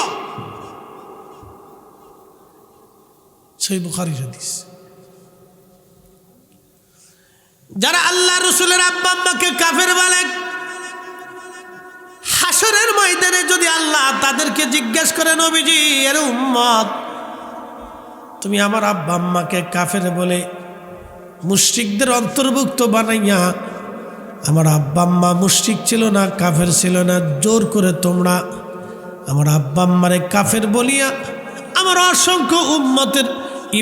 সহিহ বুখারীর হাদিস। যারা আল্লাহ রসুলের আব্বা আম্মাকে কাফের বলে, হাসরের ময়দানে যদি আল্লাহ তাদেরকে জিজ্ঞেস করে নবীজি এর উম্মত তুমি আমার আব্বা আম্মাকে কাফের বলে মুশরিকদের অন্তর্ভুক্ত বানাইয়া, আমার আব্বা আম্মা মুশরিক ছিল না, কাফের ছিল না, জোর করে তোমরা আমার আব্বা আম্মারে কাফের বলিয়া আমার অসংখ্য উম্মতের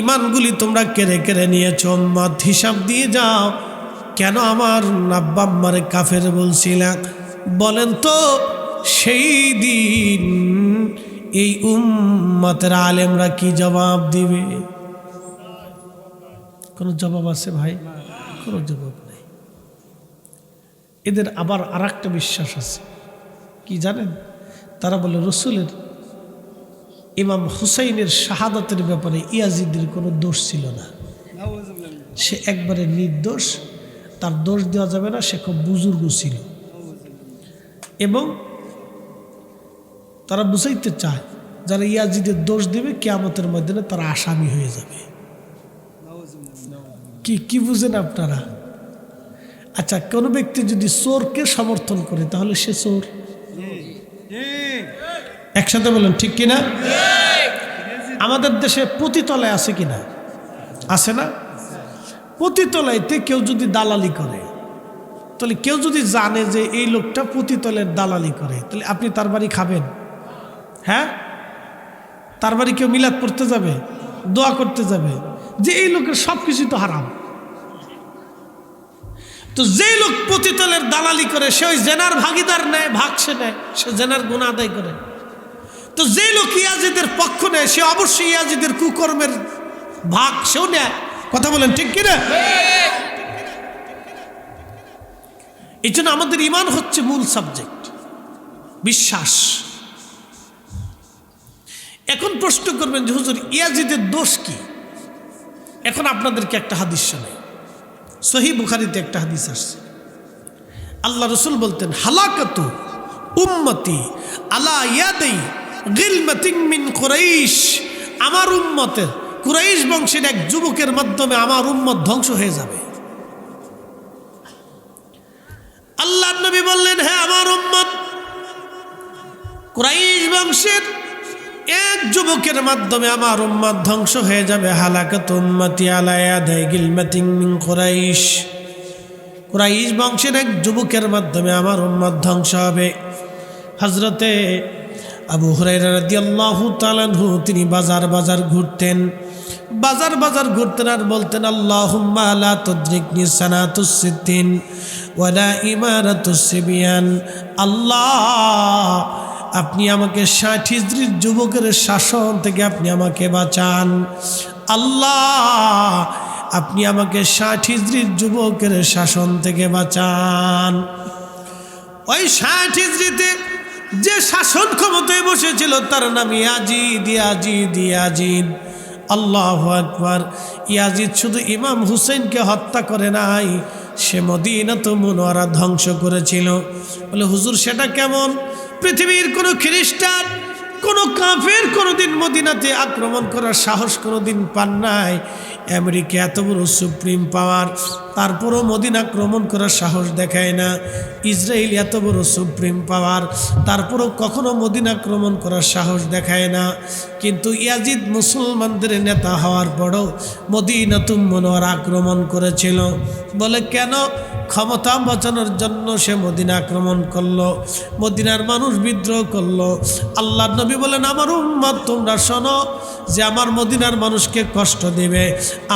ইমানগুলি তোমরা কেড়ে কেড়ে নিয়েছ, উম্মত হিসাব দিয়ে যাও কেন আমার আব্বা আম্মারে কাফের বলছিলা? বলেন তো সেই দিন এই উম্মতের আলেমরা কি জবাব দিবে? কোনো জবাব আছে ভাই? কোনো জবাব নেই। এদের আবার আর একটা বিশ্বাস আছে, কি জানেন? তারা বলে রসুলের ইমাম হুসাইনের শাহাদাতের ব্যাপারে ইয়াজিদের কোনো দোষ ছিল না, সে একবারে নির্দোষ, তার দোষ দেওয়া যাবে না, সে খুব বুজুর্গ ছিল। এবং তারা বুঝাইতে চায় যারা ইয়াজিদের দোষ দেবে কিয়ামতের ময়দানে তারা আসামি হয়ে যাবে। কি বুঝেন আপনারা? আচ্ছা, কোনো ব্যক্তি যদি চোরকে সমর্থন করে তাহলে সে চোর। একসাথে বলেন ঠিক কিনা? আমাদের দেশে পতিতলায় আছে কিনা? আছে না? পতিতলাইতে কেউ যদি দালালি করে, তাহলে কেউ যদি জানে যে এই লোকটা পতিতলের দালালি করে, তাহলে আপনি তার বাড়ি খাবেন? হ্যাঁ, তার বাড়ি কেউ মিলাদ পড়তে যাবে, দোয়া করতে যাবে, যে এই লোকের সব কিছু তো হারাম। তো যে লোক পতিতলের দালালি করে সে ওই জেনার ভাগিদার নেয়, ভাগ সে নেয়, সে জেনার গুনাহ আদায় করে। তো যে লোক ইয়াজিদের পক্ষ নেয় সে অবশ্যই ইয়াজিদের কুকর্মের ভাগ সেও নেয়। কথা বলেন ঠিক কিনা? এই জন্য আমাদের ঈমান হচ্ছে মূল সাবজেক্ট, বিশ্বাস। এখন প্রশ্ন করবেন যে হুজুর ইয়াজিদের দোষ কি? এখন আপনাদেরকে একটা হাদিস শোনাই, সহিহ বুখারীতে একটা হাদিস আসছে। আল্লাহ রসুল বলতেন হালাকাতু উম্মতি আলা ইয়াদাই গিলমাতিন মিন কুরাইশ, আমার উম্মতের কুরাইশ বংশের এক যুবকের মাধ্যমে আমার উম্মত ধ্বংস হয়ে যাবে। আল্লাহ নবী বললেন হ্যাঁ, আমার উম্মত কুরাইশ বংশের এক যুবকের মাধ্যমে আমার উম্মত ধ্বংস হয়ে যাবে। হালাকাত উম্মতি আলা ইয়াদাই গিলমাতিন মিন কুরাইশ, কুরাইশ বংশের এক যুবকের মাধ্যমে আমার উম্মত ধ্বংস হবে। হযরতে আবু হুরায়রা রাদিয়াল্লাহু তাআলা আনহু তিনি বাজার ঘুরতেন, বাজার ঘুরতেন আর বলতেন আল্লাহুম্মা লা তুদরিকনি সানাতুস সিদ্দিন ওয়ালা ইমারাতুস সিবিয়ান, আল্লাহ আপনি আমাকে 60 হিজরির যুবকের শাসন থেকে আপনি আমাকে বাঁচান। আল্লাহ আপনি আমাকে 60 হিজরির যুবকের শাসন থেকে বাঁচান। ওই 60 হিজরিতে যে শাসন ক্ষমতায় বসেছিল তার নাম ইয়াজিদ। আল্লাহু আকবার। ইয়াজিদ শুধু ইমাম হুসেনকে হত্যা করে নাই, সে মদিনাতুল মুনওয়ারা ধ্বংস করেছিল। বলে হুজুর সেটা কেমন? পৃথিবীর কোনো খ্রিস্টান, কোনো কাফের কোনোদিন মদিনাতে আক্রমণ করার সাহস কোনোদিন পান নাই। আমেরিকা এত বড় সুপ্রিম পাওয়ার, তারপরও মদিনা আক্রমণ করার সাহস দেখায় না। ইসরায়েল এত বড় সুপ্রিম পাওয়ার, তারপরও কখনো মদিনা আক্রমণ করার সাহস দেখায় না। কিন্তু ইয়াজিদ মুসলমানদের নেতা হওয়ার পরও মদিনাতুল মুনাওয়ারা আক্রমণ করেছিল। বলে কেন? ক্ষমতা বাঁচানোর জন্য সে মদিনা আক্রমণ করলো, মদিনার মানুষ বিদ্রোহ করলো। আল্লাহর নবী বলেন, আমার উম্মত তোমরা শোনো, যে আমার মদিনার মানুষকে কষ্ট দেবে,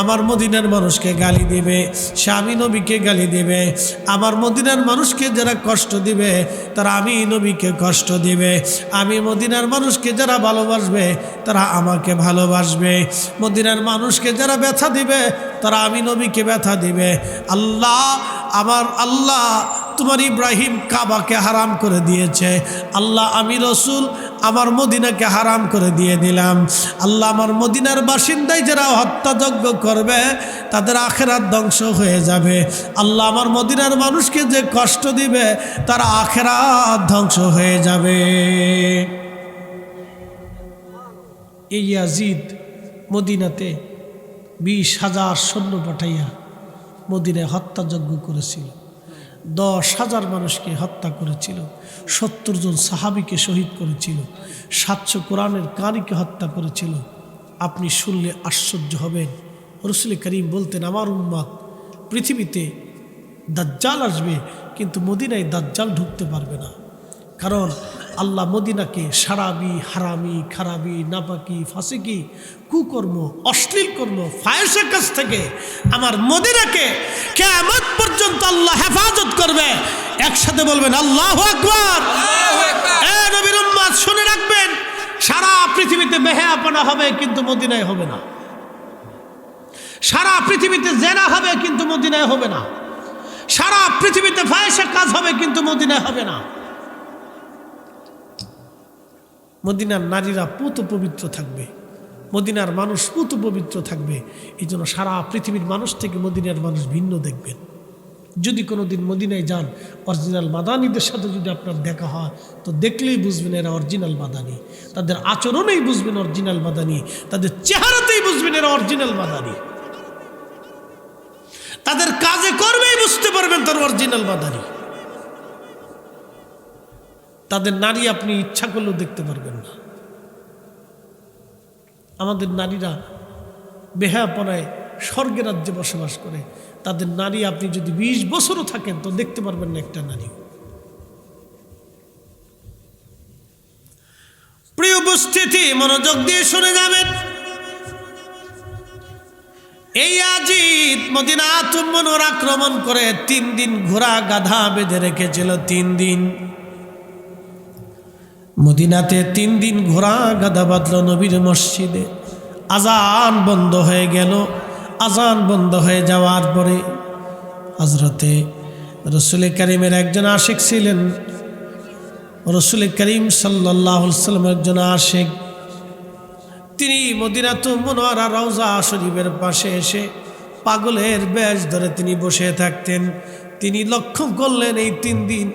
আমার মদিনার মানুষকে গালি দেবে, সে আমি নবীকে গালি দেবে। আমার মদিনার মানুষকে যারা কষ্ট দিবে তারা আমি নবীকে কষ্ট দিবে। আমি মদিনার মানুষকে যারা ভালোবাসবে তারা আমাকে ভালোবাসবে। মদিনার মানুষকে যারা ব্যথা দিবে তারা আমি নবীকে ব্যথা দিবে। আল্লাহ, আমার আল্লাহ তোমার ইব্রাহিম কাবাকে হারাম করে দিয়েছে, আল্লাহ আমি রসুল আমার মদিনাকে হারাম করে দিয়ে দিলাম। আল্লাহ, আমার মদিনার বাসিন্দায় যারা হত্যাযজ্ঞ করবে তাদের আখেরাত ধ্বংস হয়ে যাবে। আল্লাহ, আমার মদিনার মানুষকে যে কষ্ট দিবে তার আখেরাত ধ্বংস হয়ে যাবে। এই ইয়াজিদ মদিনাতে 20,000 সৈন্য পাঠাইয়া মদিনায় হত্যাযজ্ঞ করেছিল। 10,000 মানুষকে হত্যা করেছিল, 70 জন সাহাবীকে শহীদ করেছিল, 700 কোরআনের কারিকে হত্যা করেছিল। আপনি শুনলে আশ্চর্য হবেন। রাসূল করিম বলতেন, আমার উম্মত পৃথিবীতে দাজ্জাল আসবে, কিন্তু মদিনায় দাজ্জাল ঢুকতে পারবে না। কারণ আল্লাহ মদিনাকে সারাবি, হারামি, খারাবি, নাপাকি, ফাসিকি, কুকর্ম, অশ্লীল কর্ম, ফাহিশের কাছ থেকে আমার মদিনাকে কিয়ামত পর্যন্ত আল্লাহ হেফাজত করবে। একসাথে বলবেন আল্লাহু আকবার। এ নবীর উম্মত শুনে রাখবেন, সারা পৃথিবীতে বেহায়াপনা হবে কিন্তু মদিনায় হবে না। সারা পৃথিবীতে জেনা হবে কিন্তু মদিনায় হবে না। সারা পৃথিবীতে ফাহিশের কাজ হবে কিন্তু মদিনায় হবে না। মদিনার নারীরা পুত পবিত্র থাকবে, মদিনার মানুষ পুত পবিত্র থাকবে। এই জন্য সারা পৃথিবীর মানুষ থেকে মদিনার মানুষ ভিন্ন দেখবেন। যদি কোনো দিন মদিনায় যান, অরিজিনাল মাদানীদের সাথে যদি আপনার দেখা হয় তো দেখলেই বুঝবেন এরা অরিজিনাল মাদানী। তাদের আচরণেই বুঝবেন অরিজিনাল মাদানী, তাদের চেহারাতেই বুঝবেন এরা অরিজিনাল মাদানী, তাদের কাজে কর্মেই বুঝতে পারবেন তার অরিজিনাল মাদানী। তাদের নারী আপনি ইচ্ছা করলেও দেখতে পারবেন না। আমাদের নারীরা বেহায়াপনায় স্বর্গের রাজ্যে বসবাস করে। তাদের নারী আপনি যদি 20 বছরও থাকেন তো দেখতে পারবেন না একটা নারী। প্রিয় উপস্থিতি, মনোযোগ দিয়ে শুনে যাবেন। এই ইয়াজিদ মদিনাতুল মুনাওয়ারা আক্রমণ করে 3 দিন ঘোড়া গাধা বেঁধে রেখেছিল। 3 দিন মদিনাতে 3 দিন ঘোড়া গাধা বাঁধল নবীর মসজিদে। আজান বন্ধ হয়ে গেল। আজান বন্ধ হয়ে যাওয়ার পরে হযরতে রাসূল করিমের একজন আশিক ছিলেন, রাসূল করিম সাল্লাল্লাহু আলাইহি ওয়াসাল্লাম একজন আশিক। তিনি মদিনাতুল মুনাওয়ারা রওজা শরীফের পাশে এসে পাগলের বেশ ধরে তিনি বসে থাকতেন। তিনি লক্ষ্য করলেন এই 3 দিন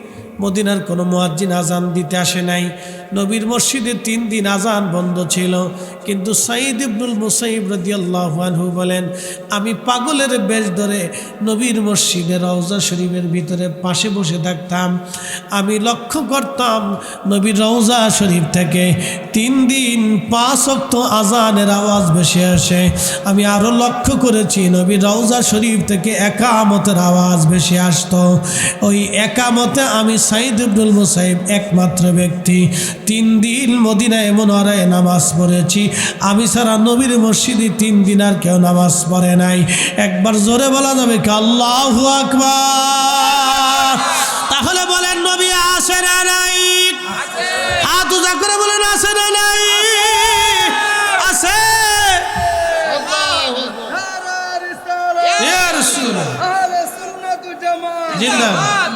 মদিনার কোনো মুয়াজ্জিন আজান দিতে আসে নাই। নবীর মসজিদে 3 দিন আজান বন্ধ ছিল। কিন্তু সাঈদ ইবনুল মুসাইয়িব রাদিয়াল্লাহু আনহু বলেন, আমি পাগলের বেশ ধরে নবীর মসজিদে রওজা শরীফের ভিতরে পাশে বসে থাকতাম। আমি লক্ষ্য করতাম নবীর রওজা শরীফ থেকে 3 দিন 5 ওয়াক্ত আজানের আওয়াজ ভেসে আসে। আমি আরও লক্ষ্য করেছি নবীর রওজা শরীফ থেকে একামতের আওয়াজ ভেসে আসতো। ওই একামতে আমি সাঈদ ইবনুল মুসাইয়িব একমাত্র ব্যক্তি 3 দিন মদিনায় মুনাওয়ারায় নামাজ পড়েছি। আমি সারা নবীর মসজিদে 3 দিন আর কেউ নামাজ পড়ে নাই। একবার জোরে বলা যাবে কি আল্লাহু আকবার? তাহলে বলেন নবী আসে না নাই? হাত উঁচা করে বলেন আসে না নাই? আছে। ইয়া রাসূলুল্লাহ, জিন্দাবাদ।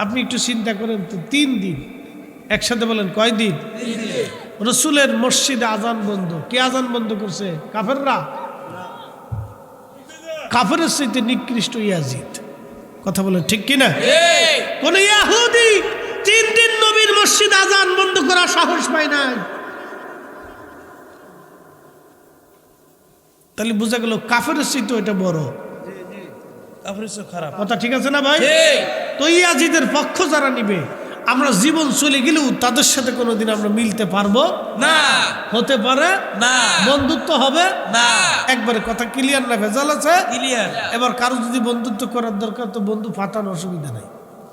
আপনি একটু চিন্তা করেন তো, 3 দিন একসাথে বলেন কয় দিন? রসুলের মসজিদে আজান বন্ধ। কে আজান বন্ধ করছে? কাফেররা। কাফেরের চাইতে নিকৃষ্ট ইয়াজিদ। কথা বলেন ঠিক কিনা? কোন ইহুদি 3 দিন নবীর মসজিদ আজান বন্ধ করার সাহস পায় নাই। তাহলে বোঝা গেল কাফেরের চেয়ে তো এটা বড়, কাফেরের চেয়ে খারাপ। কথা ঠিক আছে না ভাই? তো ইয়াজিদের পক্ষ যারা নিবে, আমরা জীবন চলে গেলেও তাদের সাথে কোনোদিন আমরা মিলতে পারবো না, হতে পারে না, বন্ধুত্ব হবে না। একবারে কথা ক্লিয়ার না ভেজাল আছে? ক্লিয়ার। এবার কারো যদি বন্ধুত্ব করার দরকার তো বন্ধু ফাটানোর অসুবিধা নাই,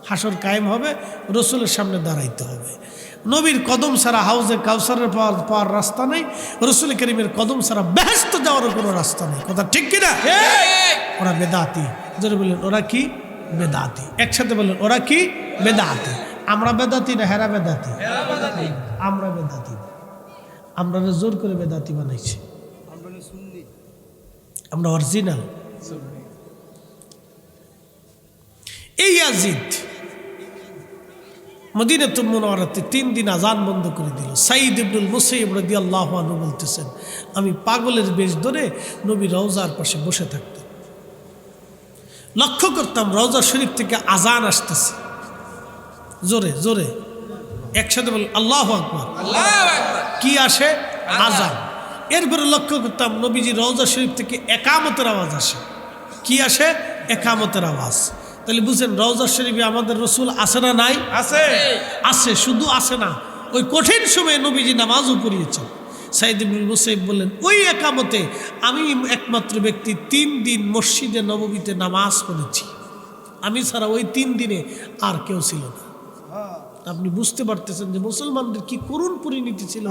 হাসর কায়েম হবে, রসুলের সামনে দাঁড়াইতে হবে। নবীর কদম ছাড়া হাউজে কাউসারের পাওয়ার রাস্তা নেই, রসুল করিমের কদম ছাড়া বেহেশত যাওয়ার কোনো রাস্তা নেই। কথা ঠিক কিনা? ওরা বেদাতি। যদি বললেন ওরা কি বেদাতি, একসাথে বললেন ওরা কি বেদাতি। আমরা বেদাতি না হেরা বেদাতি? আমরা বেদাতি, আমরা জোর করে বেদাতি বানাইছি, আমরা অরিজিনাল। এই ইয়াজিদ মদিনাতুল মুনাওয়ারাতে 3 দিন আজান বন্ধ করে দিল। সাঈদ ইবনুল মুসাইয়্যিব রাদিয়াল্লাহু আনহু বলতেছেন, আমি পাগলের বেশ ধরে নবী রওজার পাশে বসে থাকতাম, লক্ষ্য করতাম রওজা শরীফ থেকে আজান আসতেছে জোরে জোরে, একসাথে বল আল্লাহু আকবার। কি আসে? আজান। এরপরে লক্ষ্য করতাম নবীজি রওজা শরীফ থেকে একামতের আওয়াজ আসে। কি আসে? একামতের আওয়াজ। তাহলে বুঝছেন রওজা শরীফে আমাদের রসুল আসে না নাই? আছে, আছে। শুধু আসে না, ওই কঠিন সময়ে নবীজি নামাজও পড়িয়েছেন। সাঈদ ইবনুল মুসাইয়্যিব বললেন, ওই একামতে আমি একমাত্র ব্যক্তি 3 দিন মসজিদে নববীতে নামাজ পড়েছি, আমি ছাড়া ওই 3 দিনে আর কেউ ছিল না। আপনি বুঝতে পারতেছেন যে মুসলমানদের কি করুণ পরিণতি ছিল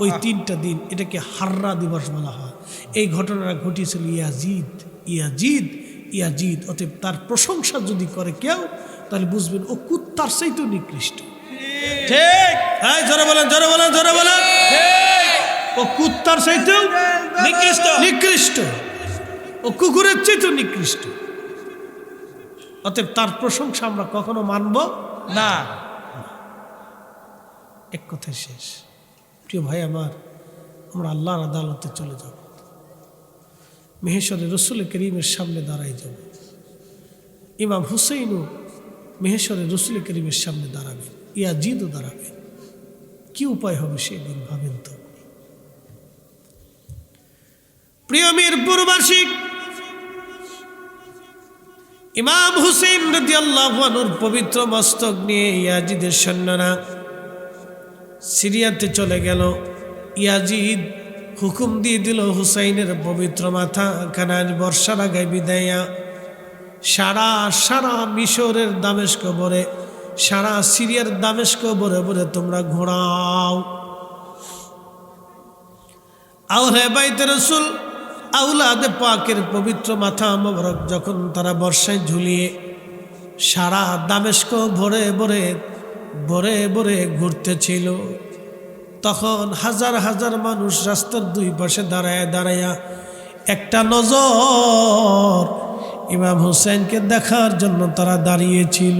ওই 3টা দিন। এটাকে হাররা দিবস বলা হয়। এই ঘটনাটা ঘটিয়েছিল ইয়াজিদ। ইয়াজিদ ইয়াজিদ অতএব তার প্রশংসা যদি করে কেউ, তাহলে বুঝবেন ও কুত্তার চাইতেও নিকৃষ্ট। ঠিক। হ্যাঁ, জোরে বলেন, জোরে বলেন, জোরে বলেন। ও কুত্তার চাইতেও নিকৃষ্ট, নিকৃষ্ট, ও কুকুরের চাইতেও নিকৃষ্ট। অতএব তার প্রশংসা আমরা কখনো মানব না। এক কথায় শেষ। প্রিয় ভাই আমার, আমরা আল্লাহর আদালতে চলে যাব, মেহেশ্বরে রসুল করিমের সামনে দাঁড়াই যাব। ইমাম হুসেইনও মেহেশ্বরে রসুল করিমের সামনে দাঁড়াবেন, ইয়াজিদও দাঁড়াবে। কি উপায় হবে সেদিন ভাবেন তো। প্রিয় মিরপুরবাসী, ইমাম হুসেইন রাদিয়াল্লাহু আনহুর পবিত্র মস্তক নিয়ে ইয়াজিদের সৈন্যরা সিরিয়াতে চলে গেল। ইয়াজিদ হুকুম দিয়ে দিল হুসাইনের পবিত্র মাথা খানার বর্ষার আগায় বিদায়া সারা মিশরের দামেস্ক বরে, সারা সিরিয়ার দামেস্ক বরে বরে তোমরা ঘোরাও। আওলে বাইতে রাসূল আওলাদে পাকের পবিত্র মাথা মোবারক যখন তারা বর্ষায় ঝুলিয়ে সারা দামেস্ক ভরে ভরে ভরে ভরে ঘুরতেছিল, তখন হাজার হাজার মানুষ রাস্তার 2 পাশে দাঁড়ায় দাঁড়ায়া একটা নজর ইমাম হুসেনকে দেখার জন্য তারা দাঁড়িয়েছিল।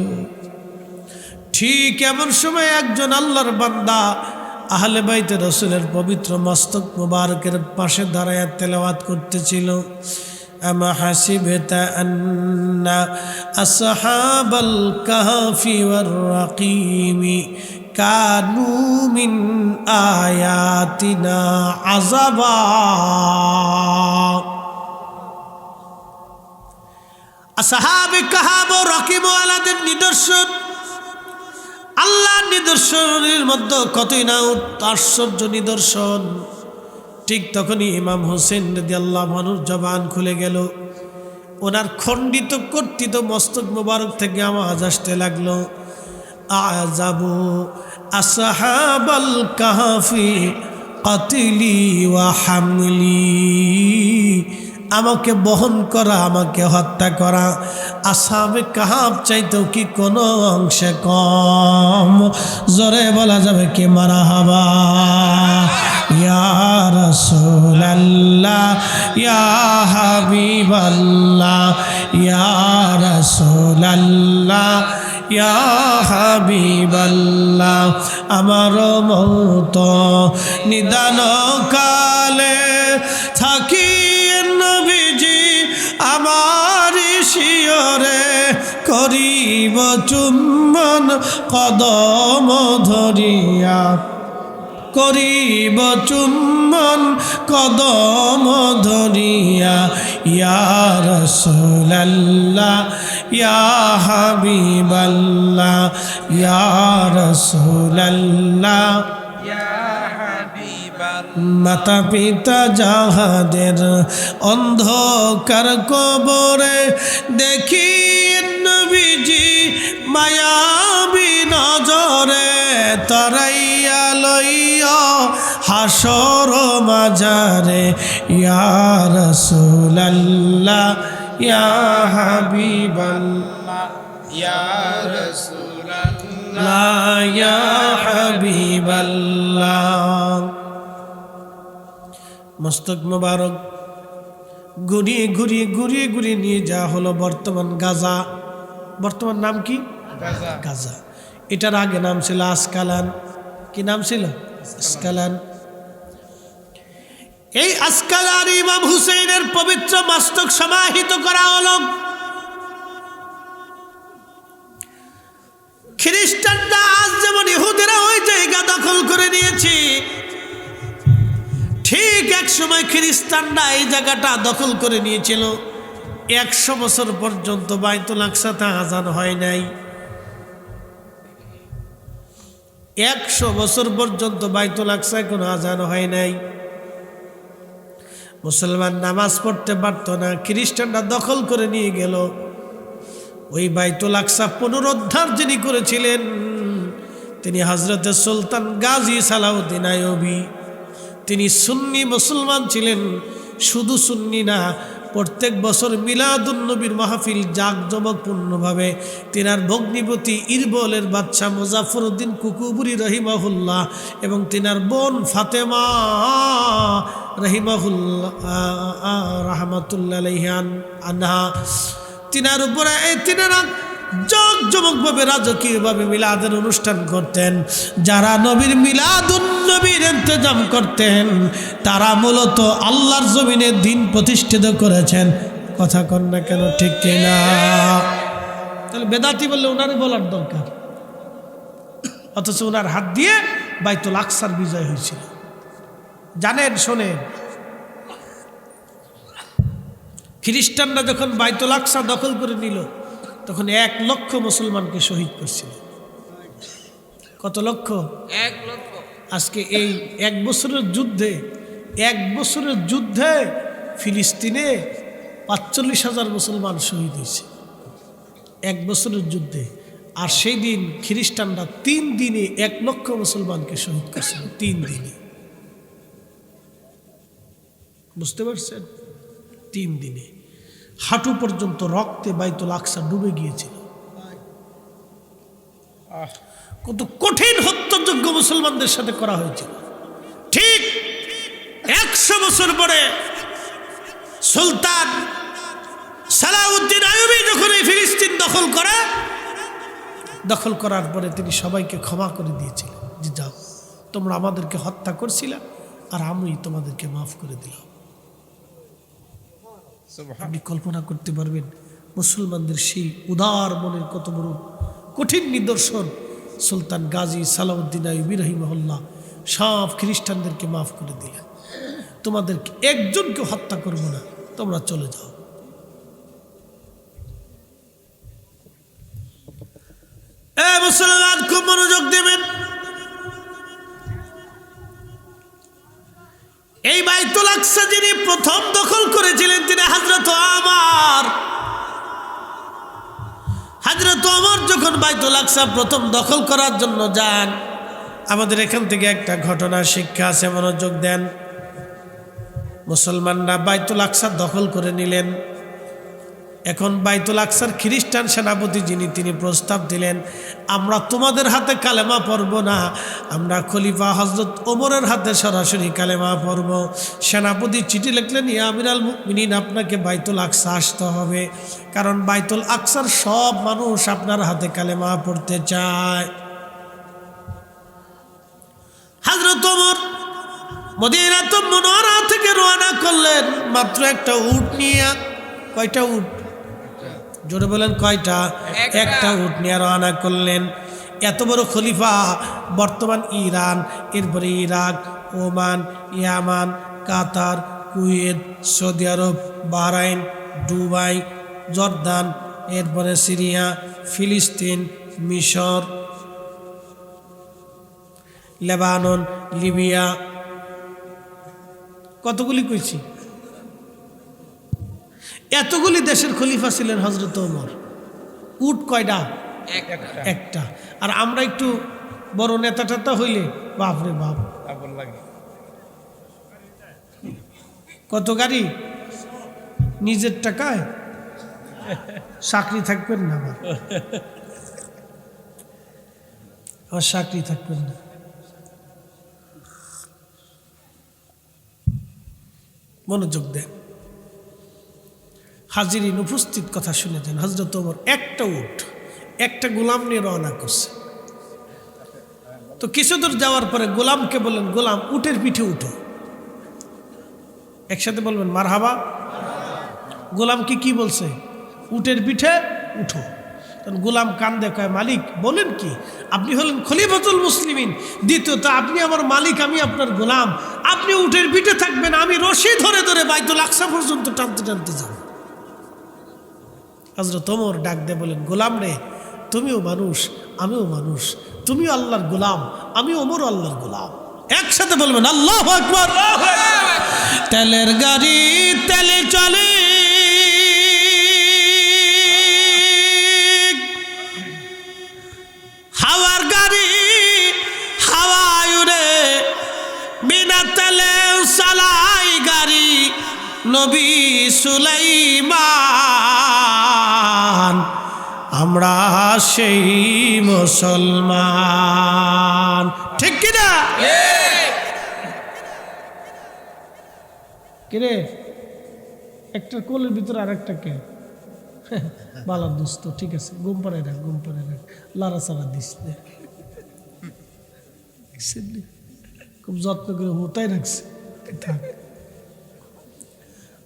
ঠিক এমন সময় একজন আল্লাহর বান্দা আহলে বাইতে রাসূলের পবিত্র মস্তক মুবারকের পাশে দাঁড়ায় তেলাওয়াত করতেছিল, আমা হাসিবতা আন্না আসহাবাল কাহফি ওয়ার রাকিমি কানু মিন আয়াতিনা আযাবা। আসহাবে কাহফ ও রাকিম ওয়ালাদের নিদর্শন, আল্লাহর নিদর্শনের মধ্যে কতই না আশ্চর্য নিদর্শন। ঠিক তখনই ইমাম হোসেন রাদিয়াল্লাহু আনহুর জবান খুলে গেল, ওনার খণ্ডিত কর্তিত মস্তক মোবারক থেকে আওয়াজ আসতে লাগলো, আযাবু আসহাবাল কাহফি কতলি ওয়া হামলি, আমাকে বহন করা, আমাকে হত্যা করা আসহাবে কাহফ চাইতেও কি কোনো অংশে কম? জোরে বলা যাবে কি মারহাবা। ইয়া রাসূলুল্লাহ ইয়া হাবিবাল্লাহ ইয়া রাসূলুল্লাহ ইয়া হাবিবাল্লাহ, আমার মৌত নিদান কালে থাকি নবীজি আমার শিয়রে করিব চুম্বন কদম ধরিয়া, করিব চুম্বন কদম ধরিয়া ইয়া রাসূলুল্লাহ ইয়া হাবিবাল্লাহ ইয়া রাসূলুল্লাহ মাতা পিতা যাহাদের অন্ধকার কবরে দেখি নবীজি মায়াবী নজরে তরাইয়া লইয়া হাসর মাজারে ইয়া রাসূলুল্লাহ ইয়া হাবিবাল্লাহ ইয়া রাসূলুল্লাহ ইয়া হাবিবাল্লাহ। মস্তক মোবারক ঘুরিয়ে ঘুরিয়ে ঘুরিয়ে ঘুরিয়ে নিয়ে যাওয়া হলো বর্তমান গাজা। বর্তমান নাম কি? গাজা। এটার আগে নাম ছিল আসকালান। কি নাম ছিল? আসকালান। এই আসকালান ইমাম হুসেইনের পবিত্র মস্তক সমাহিত করা হলো। খ্রিস্টানরা আজ যেমন ইহুদিরা ওই জায়গা দখল করে নিয়েছে, ঠিক এক সময় খ্রিস্টানরা এই জায়গাটা দখল করে নিয়েছিল। 100 বছর পর্যন্ত বাইতুল আকসাতে আজান হয় নাই। 100 বছর পর্যন্ত বাইতুল আকসায় কোনো আজান হয় নাই। মুসলমান নামাজ পড়তে পারত না, খ্রিস্টানরা দখল করে নিয়ে গেল। ওই বাইতুল আকসা পুনরুদ্ধার যিনি করেছিলেন তিনি হযরতে সুলতান গাজী সালাউদ্দিন আইয়ুবী। তিনি সুন্নি মুসলমান ছিলেন। শুধু সুন্নি না, প্রত্যেক বছর মিলাদুন নবীর মাহফিল জাঁকজমকপূর্ণভাবে তিনার ভগ্নিপতি ইরবলের বাদশাহ মুজাফফরউদ্দিন কুকুবুরি রহিমাহুল্লাহ এবং তিনার বোন ফাতেমা রহিমাহুল্লাহ রাহমাতুল্লাহ আলাইহা আনহা, তিনার উপরে তিনারা জাঁকজমকভাবে রাজকীয়ভাবে মিলাদের অনুষ্ঠান করতেন। যারা নবীর মিলাদুন নবীর ইন্তজাম করতেন তারা মূলত আল্লাহর জমিনে দিন প্রতিষ্ঠিত করেছেন। কথা কন না কেন, ঠিক কিনা? তাহলে বেদাতি বললে ওনারে বলার দরকার, অথচ ওনার হাত দিয়ে বাইতুল আকসার বিজয় হয়েছিল। জানেন, শোনেন, খ্রিস্টানরা যখন বাইতুল আকসা দখল করে নিল তখন 1 লক্ষ মুসলমানকে শহীদ করছিল। কত লক্ষ? 1 লক্ষ। আজকে এই 1 বছরের যুদ্ধে ফিলিস্তিনে 45,000 মুসলমান শহীদ হয়েছে 1 বছরের যুদ্ধে। আর সেই দিন খ্রিস্টানরা 3 দিনে 1 লক্ষ মুসলমানকে শহীদ করছিল। 3 দিনে, বুঝতে পারছেন? 3 দিনে হাঁটু পর্যন্ত রক্তে বাইতুল আকসা ডুবে গিয়েছিল। কত কঠিন হত্যাযজ্ঞ মুসলমানদের সাথে করা হয়েছিল। ঠিক 100 বছর পরে সুলতান সালাউদ্দিন আইয়ুবী যখন এই ফিলিস্তিন দখল করার পরে তিনি সবাইকে ক্ষমা করে দিয়েছিলেন যে যাও, তোমরা আমাদেরকে হত্যা করছিলে আর আমি তোমাদেরকে মাফ করে দিলাম। আপনি কল্পনা করতে পারবেন মুসলমানদের সেই উদার মনের কত বড় কঠিন নিদর্শন। সুলতান গাজী সালাউদ্দিন আইয়ুবী রাহিমাহুল্লাহ সব খ্রিস্টানদেরকে মাফ করে দিলেন। তোমাদেরকে একজনকে হত্যা করব না, তোমরা চলে যাও। মুসলমান খুব মনোযোগ দেবেন। এই বাইতুল আকসা যিনি প্রথম দখল করেছিলেন তিনি হযরত ওমর যখন বাইতুল আকসা প্রথম দখল করার জন্য যান, আমাদের এখান থেকে একটা ঘটনা শিক্ষা আছে, মনোযোগ দেন। মুসলমানরা বাইতুল আকসা দখল করে নিলেন। এখন বাইতুল আকসার খ্রিস্টান সেনাপতি যিনি, তিনি প্রস্তাব দিলেন, আমরা তোমাদের হাতে কালেমা পড়ব না, আমরা খলিফা হযরত ওমরের হাতে সরাসরি কালেমা পড়ব। সেনাপতি চিঠি লিখলেন, ইয়া আমিরাল মুমিনিন, আপনাকে বাইতুল আকসা আসতে হবে, কারণ বাইতুল আকসার সব মানুষ আপনার হাতে কালেমা পড়তে চায়। হযরত ওমর মদিনাতুল মুনাওয়ারা থেকে রওনা করলেন মাত্র একটা উট নিয়ে। কয়টা উট? জোরে বলেন, কয়টা? একটা উট নিয়ে রওনা করলেন। এত বড় খলিফা, বর্তমান ইরান, এরপরে ইরাক, ওমান, ইয়ামান, কাতার, কুয়েত, সৌদি আরব, বাহরাইন, দুবাই, জর্দান, এরপরে সিরিয়া, ফিলিস্তিন, মিশর, লেবানন, লিবিয়া, কতগুলি কইছি। এতগুলি দেশের খলিফা ছিলেন হযরত ওমর। উট কয়টা? একটা। আর আমরা একটু বড় নেতা টেতা হইলে বাপরে বাপ, কত গাড়ি, নিজের টাকায় চাকরি থাকবেন না, আমার চাকরি থাকবেন না। মনোযোগ দেন, হাজিরিন উপস্থিত, কথা শুনে যান। হযরত ওমর একটা উট, একটা গোলাম নিয়ে রওনা করছে। তো কিছু দূর যাওয়ার পরে গোলামকে বললেন, গোলাম উটের পিঠে উঠো। একসাথে বলবেন মারহাবা। গোলামকে কি বলছে? উটের পিঠে উঠো। তখন গোলাম কান্দে কয়, মালিক বলেন কি, আপনি হলেন খলিফাতুল মুসলিমিন, দ্বিতীয়ত আপনি আমার মালিক, আমি আপনার গোলাম, আপনি উটের পিঠে থাকবেন, আমি রশি ধরে ধরে বাইতুল আকসা পর্যন্ত টানতে টানতে যাব। হযরত ওমর ডাক দিয়ে বলেন, গোলাম রে, তুমিও মানুষ আমিও মানুষ, তুমিও আল্লাহর গোলাম আমি ওমর আল্লাহর গোলাম। একসাথে বলবেন আল্লাহু আকবার। তেলের গাড়ি তেলে চলে, হাওয়ার গাড়ি হাওয়ায় উড়ে, বিনা তেলে চালাই গাড়ি নবী সুলাইমান, আমরা সেই মুসলমান। ঠিক কিনা? কিরে, একটা কোলের ভিতরে আর একটা কে বালার দোস্ত, ঠিক আছে, ঘুম পাড়ে রাখ, ঘুম পাড়ে রাখ, লাড়া চাড়া দিস, খুব যত্ন করে হোতাই রাখছে। থাক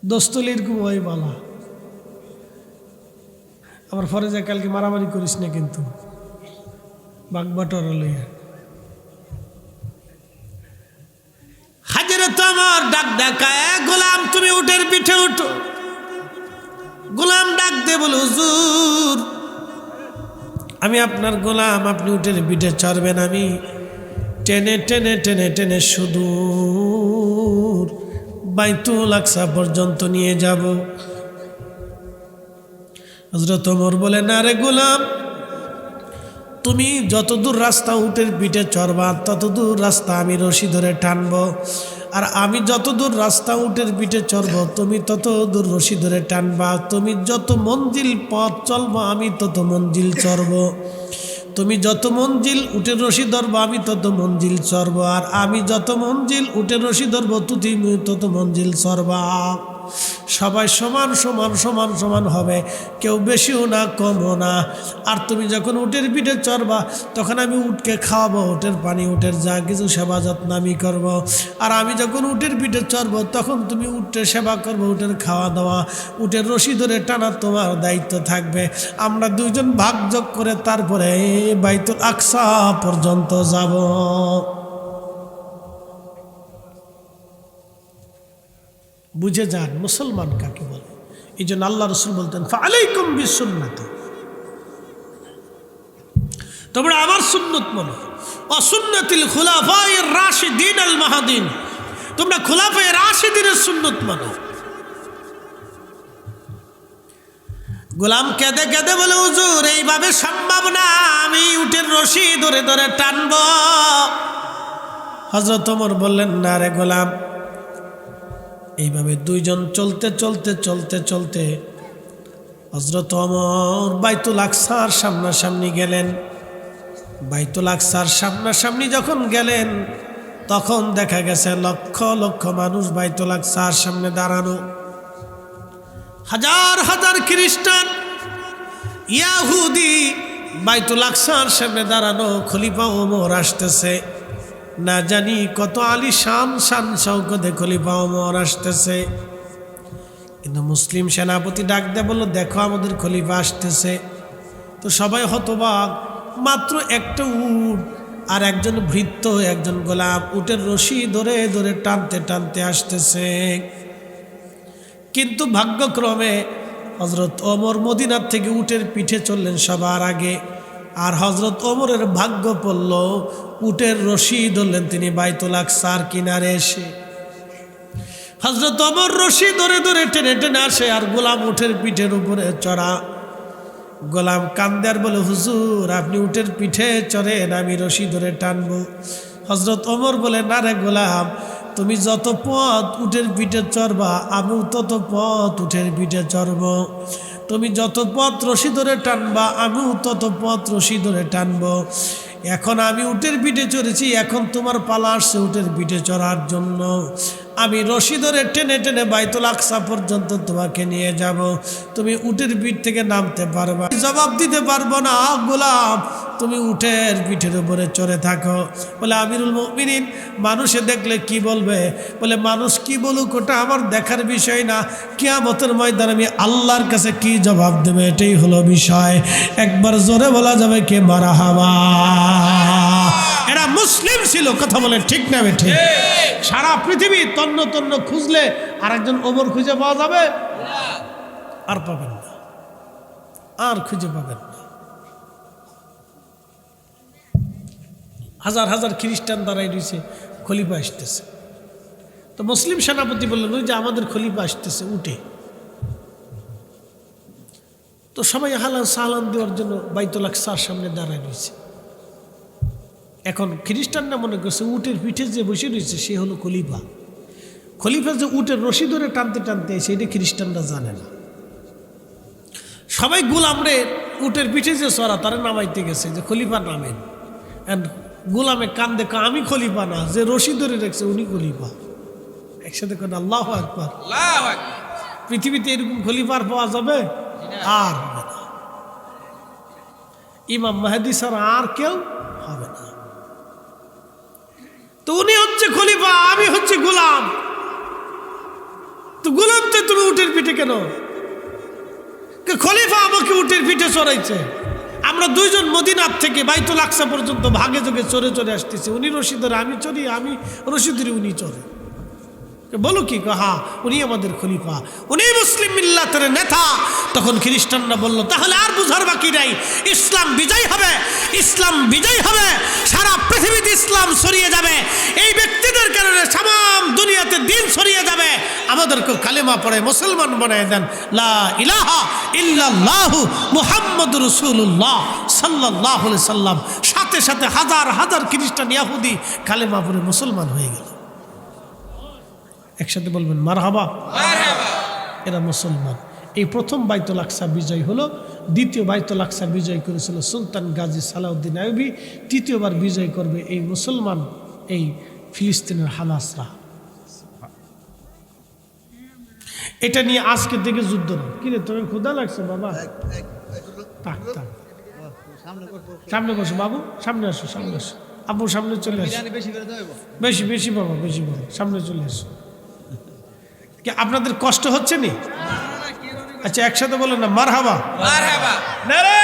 দোস্তলি এরকম ওই বালা, আবার পরে যা কালকে মারামারি করিস না কিন্তু, বাগবাটর লইয়া। হাজরত ওমর ডাক ডাকায়, গোলাম তুমি উটের পিঠে উঠো। গোলাম ডাক দে বলে, হুজুর আমি আপনার গোলাম, আপনি উটের পিঠে চড়বেন, আমি টেনে টেনে টেনে টেনে সুদূর বাইতুল আকসা পর্যন্ত নিয়ে যাব। হযরত ওমর বলে, না রে গোলাম, তুমি যতদূর রাস্তা উটের পিঠে চড়বা ততদূর রাস্তা আমি রশি ধরে টানবো, আর আমি যতদূর রাস্তা উটের পিঠে চড়বো তুমি তত দূর রশি ধরে টানবা। তুমি যত মঞ্জিল পথ চলবো আমি তত মঞ্জিল চড়বো, তুমি যত মঞ্জিল উটের রশি ধরবো আমি তত মঞ্জিল চড়বো, আর আমি যত মঞ্জিল উটের রশি ধরবো তুমি তত মঞ্জিল চড়বা। সবাই সমান সমান সমান সমান হবে, কেউ বেশিও না কমও না। আর তুমি যখন উটের পিঠে চড়বা তখন আমি উটকে খাওয়াবো, উটের পানি উটের যা কিছু সেবা যত্ন আমি করবো। আর আমি যখন উটের পিঠে চড়বো তখন তুমি উটের সেবা করবো, উটের খাওয়া দাওয়া, উটের রশি ধরে টানা তোমার দায়িত্ব থাকবে। আমরা দুইজন ভাগযোগ করে তারপরে বাইতুল আকসা পর্যন্ত যাব। বুঝে যান মুসলমান কাকে বলে। এই জন্য আল্লাহ রসুল বলতেন, ফালাইকুম বিসুন্নতি, তোমরা আমার সুন্নত মানো, অসুন্নতিল খুলাফায়ে রাশিদিন আল মাহদিন, তোমরা খুলাফায়ে রাশিদিনের সুন্নত মানো। গোলাম কেঁদে কেঁদে বলে, হুজুর এইভাবে সম্ভব না, আমি উটের রশি ধরে ধরে টানব। হযরত ওমর বললেন, না রে গোলাম, এইভাবে দুইজন চলতে চলতে চলতে চলতে হযরত ওমর বাইতুল আকসার সামনাসামনি গেলেন। বাইতুল আকসার সামনাসামনি যখন গেলেন তখন দেখা গেছে লক্ষ লক্ষ মানুষ বাইতুল আকসার সামনে দাঁড়ানো, হাজার হাজার খ্রিস্টান ইয়াহুদি বাইতুল আকসার সামনে দাঁড়ানো। খলিফা ওমর আসতেছে, না জানি কত আলী শান শান শওকতে খলিফা ওমর আসতেছে। কিন্তু মুসলিম সেনাপতি ডাক দিয়ে বলল, দেখো আমাদের খলিফা আসতেছে। তো সবাই হতবাক, মাত্র একটা উট আর একজন ভৃত্য একজন গোলাম উটের রশি ধরে ধরে টানতে টানতে আসতেছে। কিন্তু ভাগ্যক্রমে হযরত ওমর মদিনার থেকে উটের পিঠে চললেন সবার আগে। আর হযরত ওমরের ভাগ্য পড়ল, উটের রশি ধরলেন তিনি বাইতুল আকসার কিনারে এসে। হযরত ওমর রশি ধরে ধরে টেনে টেনে আসে, আর গোলাম উটের পিঠের উপরে চড়া। গোলাম কান্দে আর বলে, হুজুর আপনি উটের পিঠে চড়েন, আমি রশি ধরে টানবো। হযরত ওমর বলে, না রে গোলাম, তুমি যত পথ উটের পিঠে চড়বা আমিও তত পথ উটের পিঠে চড়ব। তুমি যত পথ রশি ধরে টানবা আমিও তত পথ রশি ধরে টানবো। এখন আমি উটের পিঠে চড়েছি, এখন তোমার পালা আসছে উটের পিঠে চড়ার জন্য। আমি রশি ধরে টেনে টেনে বাইতুল আকসা পর্যন্ত তোমাকে নিয়ে যাব, তুমি উটের পিঠ থেকে নামতে পারবা। জবাব দিতে পারবো না গোলাম, তুমি উটের পিঠের উপরে চড়ে থাকো। বলে, আমিরুল মুমিনিন মানুষে দেখলে কি বলবে? বলে, মানুষ কি বলুক ওটা আমার দেখার বিষয় না। কিয়ামতের ময়দানে আমি আল্লাহর কাছে কি জবাব দেবে এটাই হলো বিষয়। একবার জোরে বলা যাবে কে মারহাবা। এরা মুসলিম ছিল, কথা বলে ঠিক না ঠিক? সারা পৃথিবী তন্ন তন্ন খুঁজলে আর একজন ওমর খুঁজে পাওয়া যাবে? আর পাবেন না, আর খুঁজে পাবেন না। হাজার হাজার খ্রিস্টান দাঁড়াই রয়েছে, খলিফা আসতেছে। তো মুসলিম সেনাপতি বললেন, ওই যে আমাদের খলিফা আসতেছে উঠে। তো সবাই হালান সালান দেওয়ার জন্য বাইতুল আকসার সামনে দাঁড়ায় রয়েছে। এখন খ্রিস্টানরা মনে করছে উটের পিঠে যে বসে রয়েছে সে হলো খলিফা। খলিফা যে উটের রশি ধরে টানতে টানতে সেটা খ্রিস্টানরা জানে না। সবাই গোলামরে উটের পিঠে যে চড়া তারা নামাইতে গেছে যে খলিফা নামেন। গোলামে কান্দে, আমি খলিফা না, যে রশি ধরে রাখছে উনি খলিফা। একসাথে কেন আল্লাহু আকবার। পৃথিবীতে এরকম খলিফার পাওয়া যাবে? আর হবে না। ইমাম মাহদী ছাড়া আর কেউ হবে না। তো উনি হচ্ছে খলিফা, আমি হচ্ছে গোলাম। তো গোলাম তো তুমি উটের পিঠে কেন? খলিফা আমাকে উটের পিঠে চড়াইছে। আমরা দুইজন মদিনার থেকে বাইতুল আকসা পর্যন্ত ভাগে যোগে চড়ে চড়ে আসতেছি। উনি রশি ধরে আমি চড়ি, আমি রশি ধরে উনি চড়ে। বলো কি? হ্যাঁ, উনি আমাদের খলিফা, উনি মুসলিম মিল্লাতের নেতা। তখন খ্রিস্টানরা বলল, তাহলে আর বুঝার বাকি নাই, ইসলাম বিজয় হবে, ইসলাম বিজয় হবে, সারা পৃথিবীতে ইসলাম ছড়িয়ে যাবে। এই ব্যক্তিদের কারণে তাম দুনিয়াতে দিন ছড়িয়ে যাবে। আমাদেরকে কালেমা পড়ে মুসলমান বানায় দেন, লা ইলাহা ইল্লাল্লাহু মুহাম্মাদুর রাসূলুল্লাহ সাল্লাল্লাহু আলাইহি সাল্লাম। সাথে সাথে হাজার হাজার খ্রিস্টান ইহুদি কালেমা পড়ে মুসলমান হয়ে গেল। একসাথে বলবেন মারহাবা। এরা মুসলমান। এই প্রথম বাইতুল আকসা বিজয় হলো। দ্বিতীয় বাইতুল আকসা বিজয় করেছিল সুলতান গাজী সালাউদ্দিন আইয়ুবী। তৃতীয়বার বিজয় করবে এই মুসলমান, এই ফিলিস্তিনের হামাসরা। এটা নিয়ে আজকে থেকে যুদ্ধ না। কিরে তোর ক্ষুধা লাগছে বাবা? থাক থাক, সামনে বসো বাবু, সামনে আসো, সামনে আসো। আপু সামনে চলে আসো। বেশি বেশি বাবা, বেশি বাবা, সামনে চলে আসো। আপনাদের কষ্ট হচ্ছে নি? আচ্ছা একসাথে বলেন না মারহাবা। মারহাবা। নারে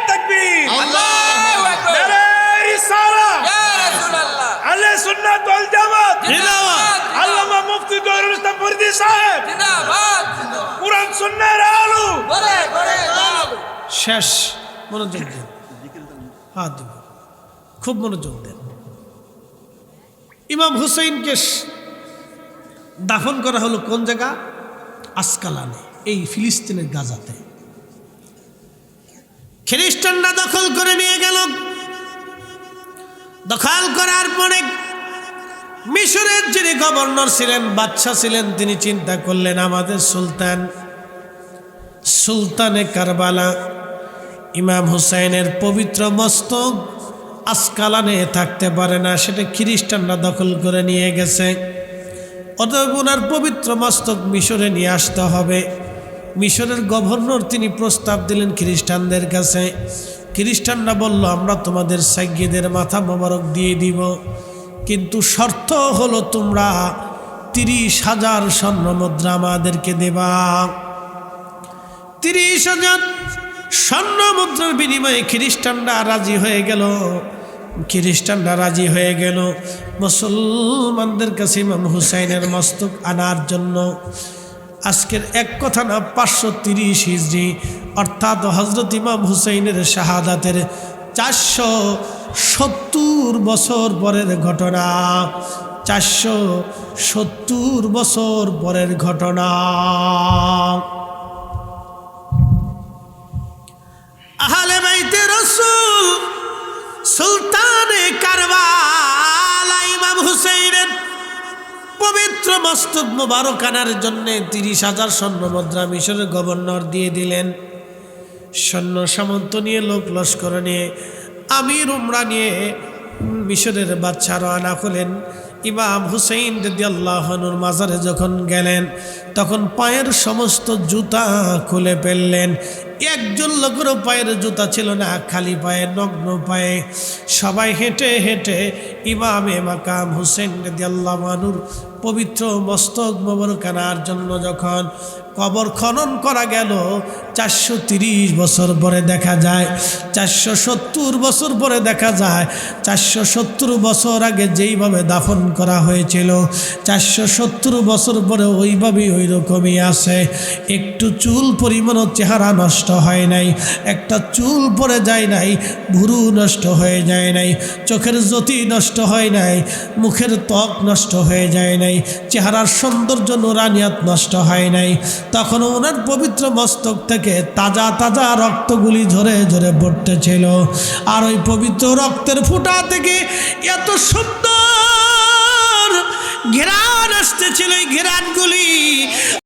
তাকবীর, আল্লাহু আকবার, নারে রিসালাত, ইয়া রাসূলুল্লাহ, আহলে সুন্নাত ওয়াল জামাত জিন্দাবাদ, আল্লামা মুফতি দরুল ইসলাম ফরিদি সাহেব জিন্দাবাদ, কুরআন সুন্নাহর আলু বলে বলে শেষ। মনোযোগ দেন, হাত দিব, খুব মনোযোগ দেন। ইমাম হুসাইনকে দাফন করা হলো কোন জায়গা? আসকালানে, এই ফিলিস্তিনের গাজাতে। খ্রিস্টানরা দখল করে নিয়ে গেল। দখল করার পরে মিশরের যিনি গভর্নর ছিলেন, বাদশাহ ছিলেন, তিনি চিন্তা করলেন আমাদের সুলতানে কারবালা ইমাম হুসাইনের পবিত্র মস্তক আসকালানে থাকতে পারে না, সেটা খ্রিস্টানরা দখল করে নিয়ে গেছে। অতএব ওনার পবিত্র মস্তক মিশরে নিয়ে আসতে হবে। মিশরের গভর্নর তিনি প্রস্তাব দিলেন খ্রিস্টানদের কাছে। খ্রিস্টানরা বলল, আমরা তোমাদের সাইয়্যিদের মাথা মোবারক দিয়ে দিব, কিন্তু শর্ত হলো তোমরা 30,000 স্বর্ণ মুদ্রা আমাদেরকে দেবা। 30,000 স্বর্ণ মুদ্রার বিনিময়ে খ্রিস্টানরা রাজি হয়ে গেল। খ্রিস্টানরা রাজি হয়ে গেল মুসলমানদের কাছে ইমাম হুসাইনের মস্তক আনার জন্য। আজকের এক কথা না, 530 হিজরি, অর্থাৎ হজরত ইমাম হুসাইনের শাহাদাতের 470 বছর পরের ঘটনা। 470 বছর পরের ঘটনা। আহলে বাইতে রাসূল সুলতানে কারবালা ইমাম হুসাইনের পবিত্র মস্তক মোবারক আনার জন্য 30,000 স্বর্ণ মুদ্রা মিশরের গভর্নর দিয়ে দিলেন। সৈন্য সামন্ত নিয়ে, লোক লস্কর নিয়ে, আমির উমরা নিয়ে মিশরের বাদশা রওনা হলেন। ইমাম হুসাইন রাদিয়াল্লাহু আনহুর মাজারে যখন গেলেন তখন পায়ের সমস্ত জুতা খুলে ফেললেন। একজন লোকেরও পায়ের জুতা ছিল না, খালি পায়ে, নগ্ন পায়ে সবাই হেঁটে হেঁটে ইমামে মাকাম হুসাইন রাদিয়াল্লাহু আনহুর পবিত্র মস্তক মোবারক আনার জন্য যখন কবর খনন করা গেল, 430 বছর পরে দেখা যায়, 470 বছর পরে দেখা যায়, 470 বছর আগে যেইভাবে দাফন করা হয়েছিল 470 বছর পরে ওইভাবেই ওই রকমই আছে। একটু চুল পরিমাণও চেহারা নষ্ট হয় নাই, একটা চুল পড়ে যায় নাই, ভুরু নষ্ট হয়ে যায় নাই, চোখের জ্যোতি নষ্ট হয় নাই, মুখের ত্বক নষ্ট হয়ে যায় নাই, চেহারার সৌন্দর্য নুরানিয়াত নষ্ট হয় নাই। তখন ওনার পবিত্র মস্তক থেকে তাজা তাজা রক্তগুলি ঝরে ঝরে পড়তেছিল। আর ওই পবিত্র রক্তের ফুটা থেকে এত সুন্দর ঘ্রাণ আসতেছিল, এই ঘ্রাণগুলো